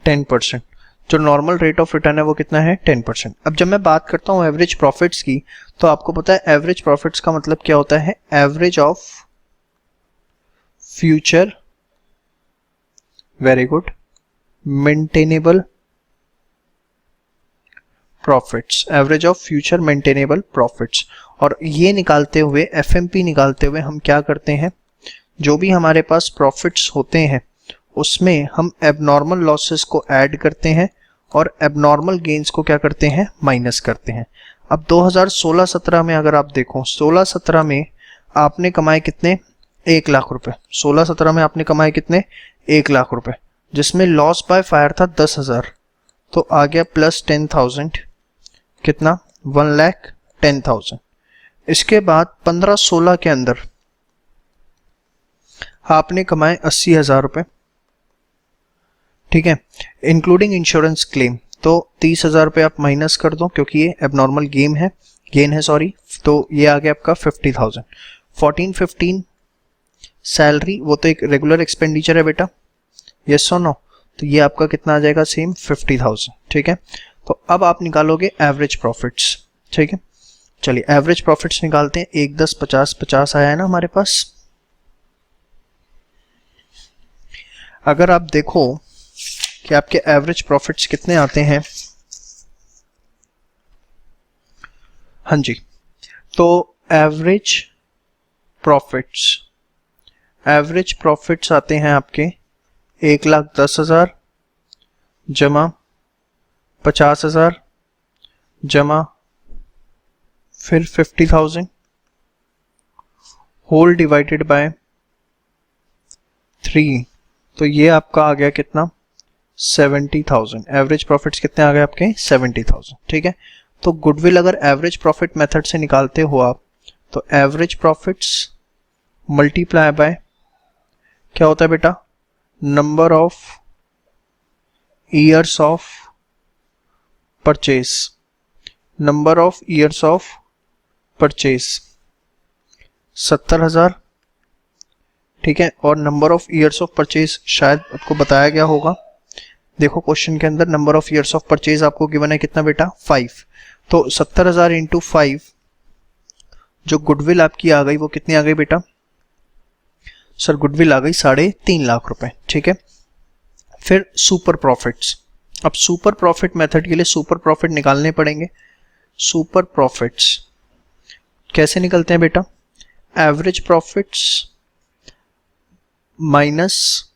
10%। जो नॉर्मल रेट ऑफ रिटर्न है वो कितना है, 10%। अब जब मैं बात करता हूं एवरेज प्रॉफिट्स की, तो आपको पता है एवरेज प्रॉफिट्स का मतलब क्या होता है, average of future, very good, maintainable profits, average of future maintainable profits. और ये निकालते हुए, एफएमपी निकालते हुए हम क्या करते हैं, जो भी हमारे पास प्रॉफिट्स होते हैं उसमें हम एबनॉर्मल लॉसेस को ऐड करते हैं और एबनॉर्मल गेन्स को क्या करते हैं, माइनस करते हैं। अब 2016-17 में अगर आप देखो, 16-17 में आपने कमाए कितने, 1 लाख रुपए। 16-17 में आपने कमाए कितने, 1 लाख रुपए, जिसमें लॉस बाय फायर था 10,000, तो आ गया प्लस 10,000, कितना, 1,10,000। इसके बाद 15-16 के अंदर आपने कमाए 80,000 रुपए, ठीक है, इंक्लूडिंग इंश्योरेंस क्लेम। तो 30,000 रुपए आप माइनस कर दो क्योंकि ये एबनॉर्मल गेन है सॉरी, तो ये आ गया आपका 50,000। 14-15 सैलरी, वो तो एक रेगुलर एक्सपेंडिचर है बेटा, यस और नो, तो ये आपका कितना आ जाएगा, सेम 50,000, ठीक है। तो अब आप निकालोगे एवरेज प्रॉफिट्स, ठीक है। चलिए एवरेज प्रॉफिट्स निकालते हैं, 1, 10, 50, 50 आया है ना हमारे पास। अगर आप देखो कि आपके एवरेज प्रॉफिट्स कितने आते हैं, हाँ जी, तो एवरेज प्रॉफिट्स आते हैं आपके 1,10,000 जमा 50,000 जमा फिर 50,000 होल डिवाइडेड बाय 3, तो ये आपका आ गया कितना, 70,000। एवरेज प्रॉफिट्स कितने आ गए आपके, 70,000, ठीक है। तो गुडविल अगर एवरेज प्रॉफिट मेथड से निकालते हो आप, तो एवरेज प्रॉफिट्स मल्टीप्लाई बाय क्या होता है बेटा, number of years of purchase, number of years of purchase 70,000, ठीक है। और number of years of purchase शायद आपको बताया गया होगा, देखो क्वेश्चन के अंदर number of years of purchase आपको गिवन है कितना बेटा, 5। तो 70,000 इंटू 5, जो गुडविल आपकी आ गई वो कितनी आ गई बेटा, सर गुडविल आ गई 3.5 लाख रुपए, ठीक है। फिर सुपर प्रॉफिट्स, अब सुपर प्रॉफिट मेथड के लिए सुपर प्रॉफिट निकालने पड़ेंगे। सुपर प्रॉफिट्स कैसे निकलते हैं बेटा, average profits minus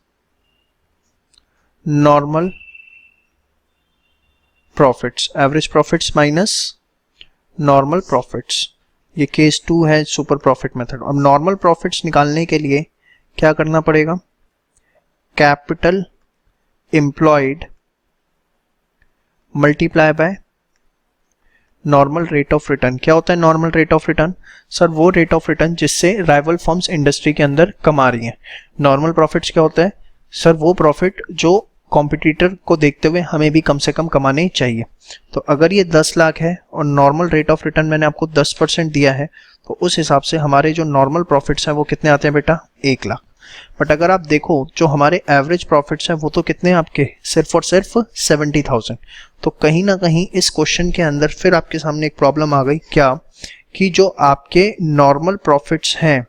normal profits, average profits minus normal profits, ये केस 2 है सुपर प्रॉफिट मेथड। अब नॉर्मल प्रॉफिट्स निकालने के लिए क्या करना पड़ेगा, capital employed multiply by normal rate of return. क्या होता है normal rate of return, sir वो रेट ऑफ रिटर्न जिससे राइवल फर्म्स इंडस्ट्री के अंदर कमा रही हैं। नॉर्मल प्रॉफिट्स क्या होता है, सर वो प्रॉफिट जो कॉम्पिटिटर को देखते हुए हमें भी कम से कम कमाने चाहिए। तो अगर ये 10 लाख है और नॉर्मल रेट ऑफ रिटर्न मैंने आपको 10% दिया है, तो उस हिसाब से हमारे जो नॉर्मल प्रॉफिट्स हैं वो कितने आते हैं बेटा, 1 लाख। बट अगर आप देखो जो हमारे एवरेज प्रॉफिट्स हैं वो तो कितने आपके, सिर्फ और सिर्फ 70,000। तो कहीं ना कहीं इस क्वेश्चन के अंदर फिर आपके सामने एक प्रॉब्लम आ गई, क्या कि जो आपके नॉर्मल प्रॉफिट्स हैं,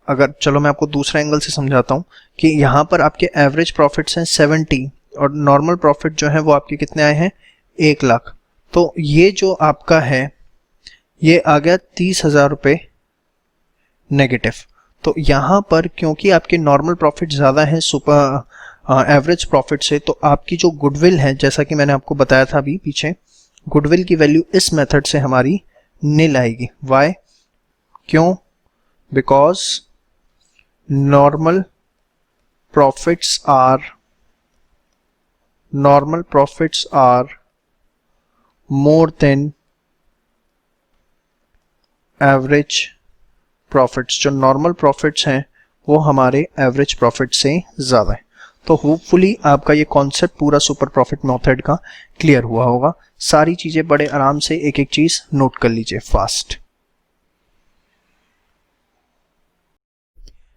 अगर चलो मैं आपको दूसरा एंगल से समझाता हूं कि यहां पर आपके एवरेज प्रॉफिट्स हैं 70 और नॉर्मल प्रॉफिट जो है वो आपके कितने आए हैं, 1 लाख। तो ये जो आपका है ये आ गया 30,000 रुपये नेगेटिव। तो यहां पर क्योंकि आपके नॉर्मल प्रॉफिट ज़्यादा है सुपर एवरेज प्रॉफिट से, तो आपकी जो गुडविल है, जैसा कि मैंने आपको बताया था अभी पीछे, गुडविल की वैल्यू इस मेथड से हमारी नील आएगी। वाई, क्यों, because normal profits are more than average profits, जो नॉर्मल प्रॉफिट्स हैं वो हमारे एवरेज प्रॉफिट से ज़्यादा है। तो होपफुली आपका ये कॉन्सेप्ट पूरा सुपर प्रॉफिट मेथड का क्लियर हुआ होगा। सारी चीज़ें बड़े आराम से एक एक चीज़ नोट कर लीजिए फास्ट।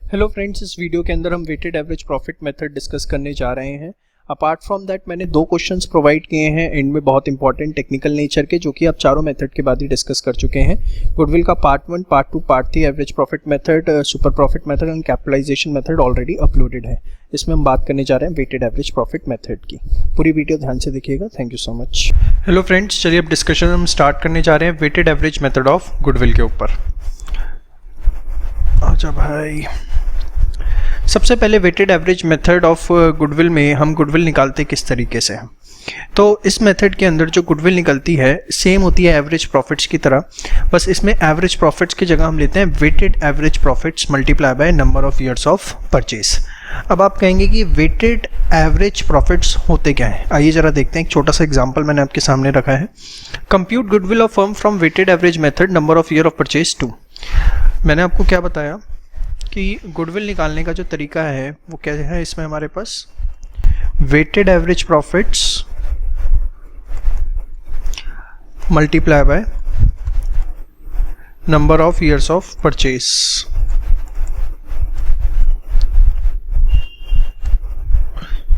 हेलो फ्रेंड्स, इस वीडियो के अंदर हम weighted average profit method discuss करने जा रहे हैं। अपार्ट फ्रॉम दैट मैंने 2 क्वेश्चंस प्रोवाइड किए हैं इनमें बहुत इंपॉर्टेंट टेक्निकल नेचर के, जो कि आप चारों मेथड के बाद ही डिस्कस कर चुके हैं। गुडविल का part 1, part 2, part 3, average profit method, super profit method and capitalisation method already uploaded है। इसमें हम बात करने जा रहे हैं वेटेड एवरेज प्रॉफिट मेथड की। पूरी वीडियो ध्यान से देखिएगा। Thank you so much. Hello friends, चलिए अब डिस्कशन हम स्टार्ट करने जा रहे हैं weighted average method of goodwill के ऊपर। आजा भाई। सबसे पहले weighted average method of goodwill में हम गुडविल निकालते किस तरीके से हैं। तो इस मेथड के अंदर जो गुडविल निकलती है सेम होती है एवरेज प्रॉफिट्स की तरह, बस इसमें एवरेज प्रॉफिट्स की जगह हम लेते हैं weighted average profits multiply by number of years of purchase. अब आप कहेंगे कि वेटेड एवरेज प्रॉफिट्स होते क्या हैं, आइए जरा देखते हैं। एक छोटा सा एग्जांपल मैंने आपके सामने रखा है। Compute goodwill of firm from weighted average method, number of year of purchase 2। मैंने आपको क्या बताया कि गुडविल निकालने का जो तरीका है वो क्या है। इसमें हमारे पास weighted average profits multiply by number of years of purchase.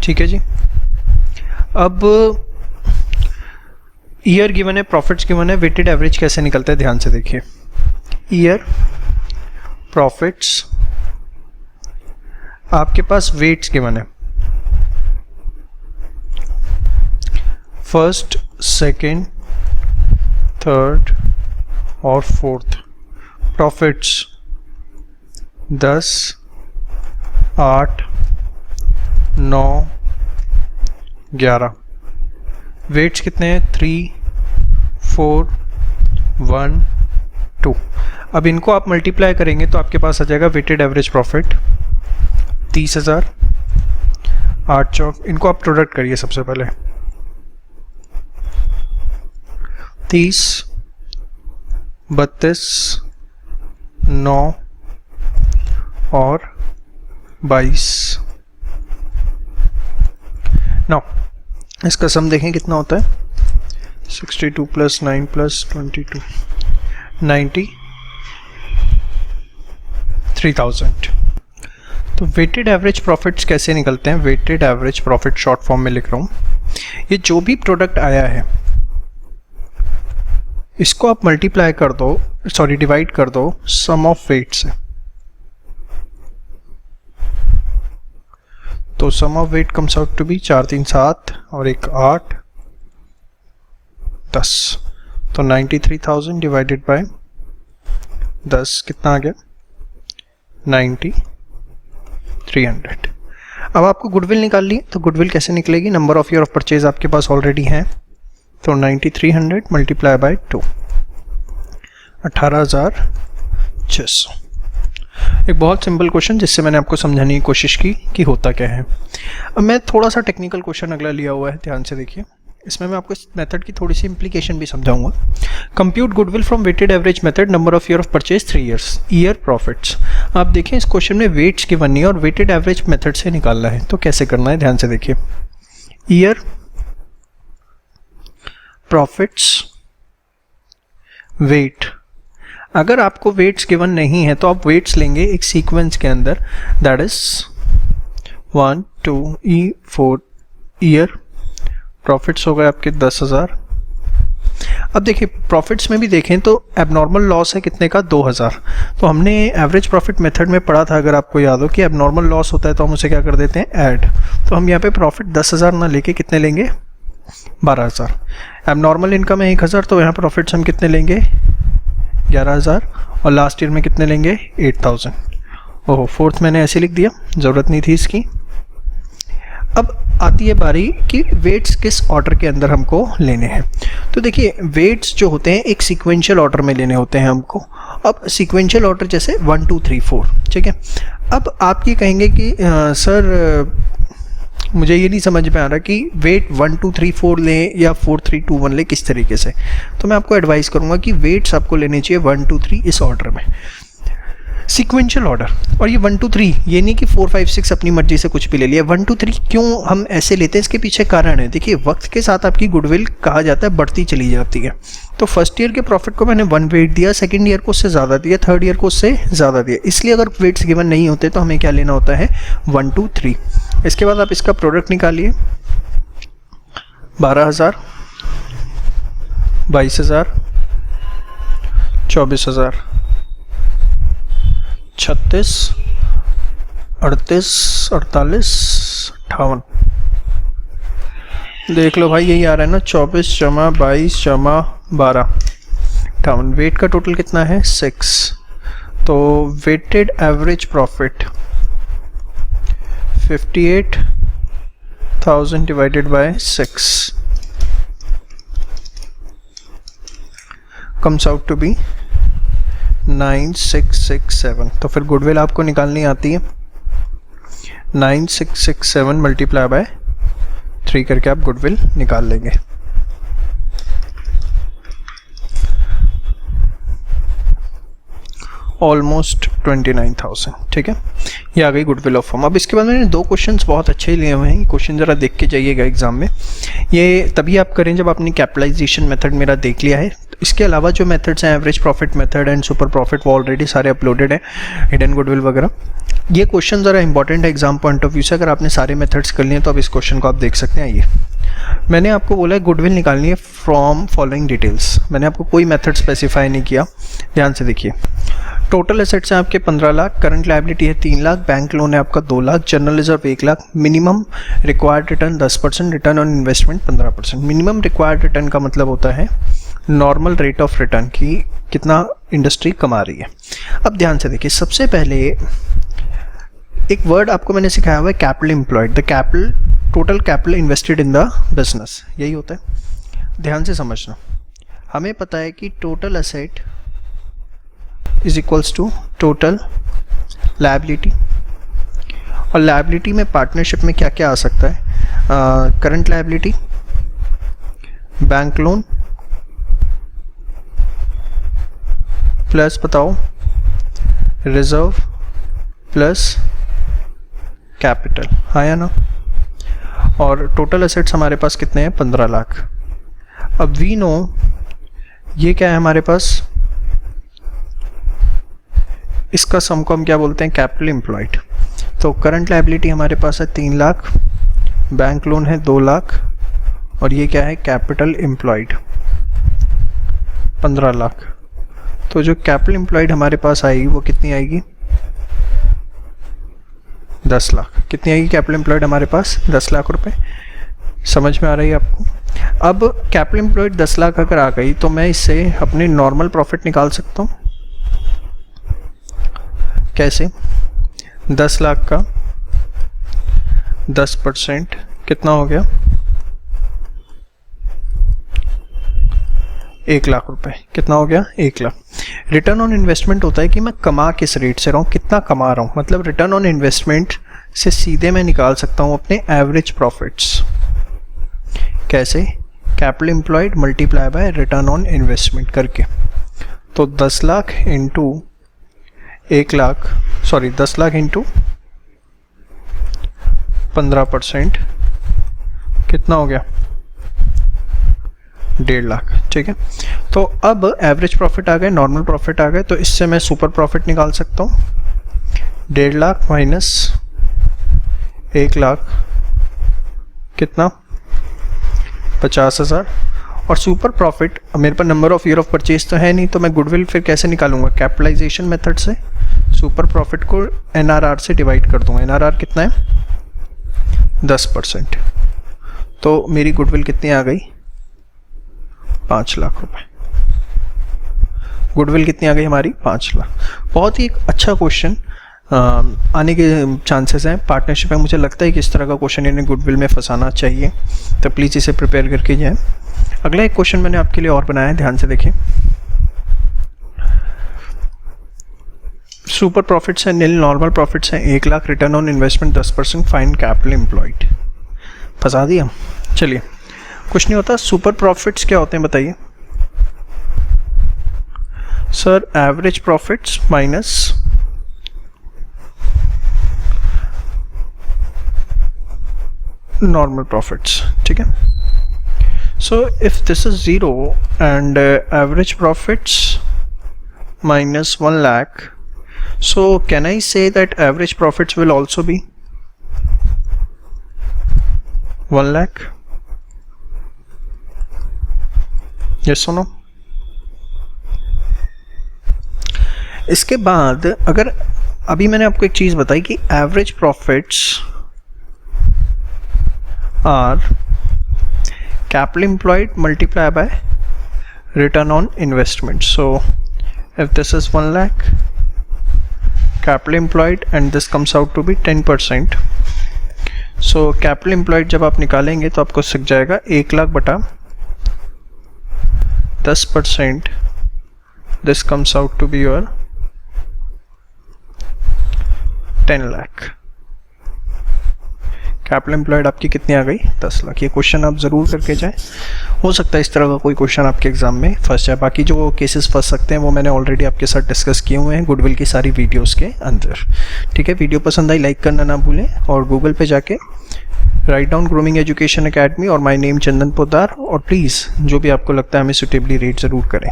ठीक है जी। अब ईयर गिवन है, प्रॉफिट्स गिवन है, वेटेड एवरेज कैसे निकलता है ध्यान से देखिए। ईयर, प्रॉफिट्स, आपके पास वेट्स गिवन है, फर्स्ट, सेकेंड, थर्ड और फोर्थ। प्रॉफिट्स 10, 8, 9, 11। वेट्स कितने हैं? 3, 4, 1, 2। अब इनको आप मल्टीप्लाई करेंगे तो आपके पास आ जाएगा वेटेड एवरेज प्रॉफिट 30,000। 8 चौक, इनको आप प्रोडक्ट करिए सबसे पहले। 30, 32, 9 और 22। नाउ इसका सम देखें कितना होता है। 62 + 9 + 22, 93,000। तो वेटेड एवरेज प्रॉफिट्स कैसे निकलते हैं? Weighted average profit short form में लिख रहा हूँ। ये जो भी प्रोडक्ट आया है इसको आप मल्टीप्लाई कर दो, सॉरी डिवाइड कर दो सम ऑफ वेट से। तो sum of weight comes out to be 4 3 7 और 1 8 10। तो 93,000 डिवाइडेड बाय 10 कितना आ गया? 9300। अब आपको गुडविल निकालनी है, तो गुडविल कैसे निकलेगी? Number of year of purchase आपके पास ऑलरेडी है, तो 9300 मल्टीप्लाई बाय 2, 18,600। एक बहुत सिंपल क्वेश्चन जिससे मैंने आपको समझाने की कोशिश की कि होता क्या है। अब मैं थोड़ा सा टेक्निकल क्वेश्चन अगला लिया हुआ है, ध्यान से देखिए। इसमें मैं आपको इस मेथड की थोड़ी सी इम्प्लीकेशन भी समझाऊंगा। Compute goodwill from weighted average method, number of year of purchase 3 years. Year, profits, आप देखें इस क्वेश्चन में वेट्स की बननी है और वेटेड एवरेज मेथड से निकालना है। तो कैसे करना है ध्यान से देखिए। Year, profits, weight. अगर आपको वेट्स गिवन नहीं है तो आप वेट्स लेंगे एक सीक्वेंस के अंदर, दैट इज 1 2 4 ईयर। प्रॉफिट्स हो गए आपके 10,000। अब देखिए प्रॉफिट्स में भी देखें तो एबनॉर्मल लॉस है कितने का? 2,000। तो हमने एवरेज प्रॉफिट मेथड में पढ़ा था, अगर आपको याद हो, कि एबनॉर्मल लॉस होता है तो हम उसे क्या कर देते हैं? ऐड। तो हम यहाँ पे प्रॉफिट 10,000 ना लेके कितने लेंगे? 12,000। एबनॉर्मल इनकम है 1,000, तो यहाँ प्रॉफिट्स हम कितने लेंगे? 11,000। और लास्ट ईयर में कितने लेंगे? 8,000। ओहो, फोर्थ मैंने ऐसे लिख दिया, ज़रूरत नहीं थी इसकी। अब आती है बारी कि वेट्स किस ऑर्डर के अंदर हमको लेने हैं। तो देखिए वेट्स जो होते हैं एक सीक्वेंशियल ऑर्डर में लेने होते हैं हमको। अब सीक्वेंशियल ऑर्डर जैसे 1 2 3 4, ठीक है। अब आप ये कहेंगे कि सर मुझे ये नहीं समझ में आ रहा कि वेट 1 2 3 4 लें या 4 3 2 1 लें, किस तरीके से। तो मैं आपको एडवाइस करूँगा कि वेट्स आपको लेने चाहिए 1 2 3 इस ऑर्डर में, सीक्वेंशियल ऑर्डर। और ये 1 2 3 ये नहीं कि 4 5 6 अपनी मर्जी से कुछ भी ले लिया। 1 2 3 क्यों हम ऐसे लेते हैं, इसके पीछे कारण है। देखिए, वक्त के साथ आपकी गुडविल कहा जाता है बढ़ती चली जाती है। तो फर्स्ट ईयर के प्रॉफिट को मैंने 1 वेट दिया, सेकंड ईयर को उससे ज़्यादा दिया, थर्ड ईयर को उससे ज़्यादा दिया। इसलिए अगर वेट्स गिवन नहीं होते तो हमें क्या लेना होता है, 1 2 3। इसके बाद आप इसका प्रोडक्ट निकालिए, 12,000, 22,000, 24,000, 36, 38, 48, 58। देख लो भाई, यही आ रहा है ना, 24 जमा 22 जमा 12, 58। वेट का टोटल कितना है, 6। तो weighted average profit 58,000 divided by 6 comes out to be 9667। तो फिर गुडविल आपको निकालनी आती है, 9667 मल्टीप्लाई बाय 3 करके आप गुडविल निकाल लेंगे। ऑलमोस्ट 29,000। ठीक है, ये आ गई गुडविल ऑफ फर्म। अब इसके बाद मैंने 2 क्वेश्चंस बहुत अच्छे लिए हुए हैं, क्वेश्चन ज़रा देख के जाइएगा एग्जाम में। ये तभी आप करें जब आपने कैपिटलाइजेशन मेथड मेरा देख लिया है। इसके अलावा जो मेथड्स हैं, average profit method and super profit, वो ऑलरेडी सारे अपलोडेड हैं, हिडन गुडविल वगैरह। ये क्वेश्चन ज़रा इंपॉर्टेंट है एग्जाम पॉइंट ऑफ व्यू से। अगर आपने सारे मेथड्स कर लिए तो अब इस क्वेश्चन को आप देख सकते हैं। आइए, मैंने आपको बोला है गुडविल निकालनी है फ्रॉम फॉलोइंग डिटेल्स। मैंने आपको कोई मेथड स्पेसिफाई नहीं किया, ध्यान से देखिए। टोटल एसेट्स हैं आपके 15 लाख, करंट लायबिलिटी है 3 लाख, बैंक लोन है आपका 2 lakh, general reserve 1 lakh, minimum required return 10%, return on investment 15%। Minimum required return का मतलब होता है नॉर्मल रेट ऑफ रिटर्न की कितना इंडस्ट्री कमा रही है। अब ध्यान से देखिए, सबसे पहले एक वर्ड आपको मैंने सिखाया हुआ है, capital employed. The capital, total capital invested in the business, यही होता है। ध्यान से समझना, हमें पता है कि total asset is equals to total liability. और लायबिलिटी में पार्टनरशिप में क्या क्या आ सकता है, current liability, bank loan, plus बताओ रिजर्व, प्लस कैपिटल, हाँ या ना। और टोटल एसेट्स हमारे पास कितने हैं, 15 लाख। अब वी नो ये क्या है हमारे पास, इसका सम को हम क्या बोलते हैं, कैपिटल एम्प्लॉयड। तो करंट लायबिलिटी हमारे पास है 3 लाख, बैंक लोन है 2 लाख, और ये क्या है, कैपिटल एम्प्लॉयड 15 लाख। तो जो कैपिटल एम्प्लॉयड हमारे पास आएगी वो कितनी आएगी, 10 लाख। कितनी आएगी कैपिटल एम्प्लॉयड हमारे पास, 10 लाख रुपए। समझ में आ रही है आपको। अब कैपिटल एम्प्लॉयड 10 लाख अगर आ गई तो मैं इससे अपने नॉर्मल प्रॉफिट निकाल सकता हूँ। कैसे, 10 लाख का 10% कितना हो गया, 1 लाख रुपए। कितना हो गया, 1 लाख। रिटर्न ऑन इन्वेस्टमेंट होता है कि मैं कमा किस रेट से रहा हूँ, कितना कमा रहा हूँ। मतलब रिटर्न ऑन इन्वेस्टमेंट से सीधे मैं निकाल सकता हूँ अपने एवरेज प्रॉफिट्स। कैसे, capital employed multiply by return on investment करके। तो 10 lakh into 1 lakh, sorry 10 lakh into 15% कितना हो गया, 1.5 लाख। ठीक है, तो अब एवरेज प्रॉफिट आ गए, नॉर्मल प्रॉफिट आ गए, तो इससे मैं सुपर प्रॉफिट निकाल सकता हूँ। 1.5 लाख माइनस 1 लाख कितना, 50,000। और सुपर प्रॉफिट, मेरे पास number of year of purchase तो है नहीं, तो मैं गुडविल फिर कैसे निकालूंगा, कैपिटलाइजेशन मेथड से। सुपर प्रॉफिट को एनआरआर से डिवाइड कर दूंगा। एनआरआर कितना है, 10%। तो मेरी गुडविल कितनी आ गई, 5 लाख रुपए। गुडविल कितनी आ गई हमारी, 5 लाख। बहुत ही एक अच्छा क्वेश्चन आने के चांसेस हैं। पार्टनरशिप है, मुझे लगता है कि इस तरह का क्वेश्चन इन्हें गुडविल में फंसाना चाहिए, तो प्लीज़ इसे प्रिपेयर करके जाएं। अगला एक क्वेश्चन मैंने आपके लिए और बनाया है, ध्यान से देखें। सुपर प्रॉफिट्स हैं निल, नॉर्मल प्रॉफिट्स हैं 1 lakh, return on investment 10%, fine capital employed. फंसा दिया। चलिए कुछ नहीं होता। सुपर प्रॉफिट्स क्या होते हैं बताइए sir? Average profits minus normal profits, ठीक है। So if this is 0 and average profits minus 1 lakh, so can I say that average profits will also be 1 lakh? yes or no? इसके बाद अगर अभी मैंने आपको एक चीज बताई कि average profits are capital employed multiply by return on investment. So if this is 1 lakh capital employed and this comes out to be 10%, so capital employed जब आप निकालेंगे तो आपको सीख जाएगा 1 लाख बटा 10%, this comes out to be your 10 lakh। Capital employed आपकी कितनी आ गई? 10 लाख। ये क्वेश्चन आप ज़रूर करके जाएं, हो सकता है इस तरह का कोई क्वेश्चन आपके एग्जाम में फंस जाए। बाकी जो केसेस फंस सकते हैं वो मैंने ऑलरेडी आपके साथ डिस्कस किए हुए हैं गुडविल की सारी वीडियोस के अंदर, ठीक है। वीडियो पसंद आई लाइक करना ना भूलें और गूगल पे जाके write down grooming education academy और माय नेम चंदन पोद्दार, और प्लीज़ जो भी आपको लगता है हमें सुटेबली रेट ज़रूर करें।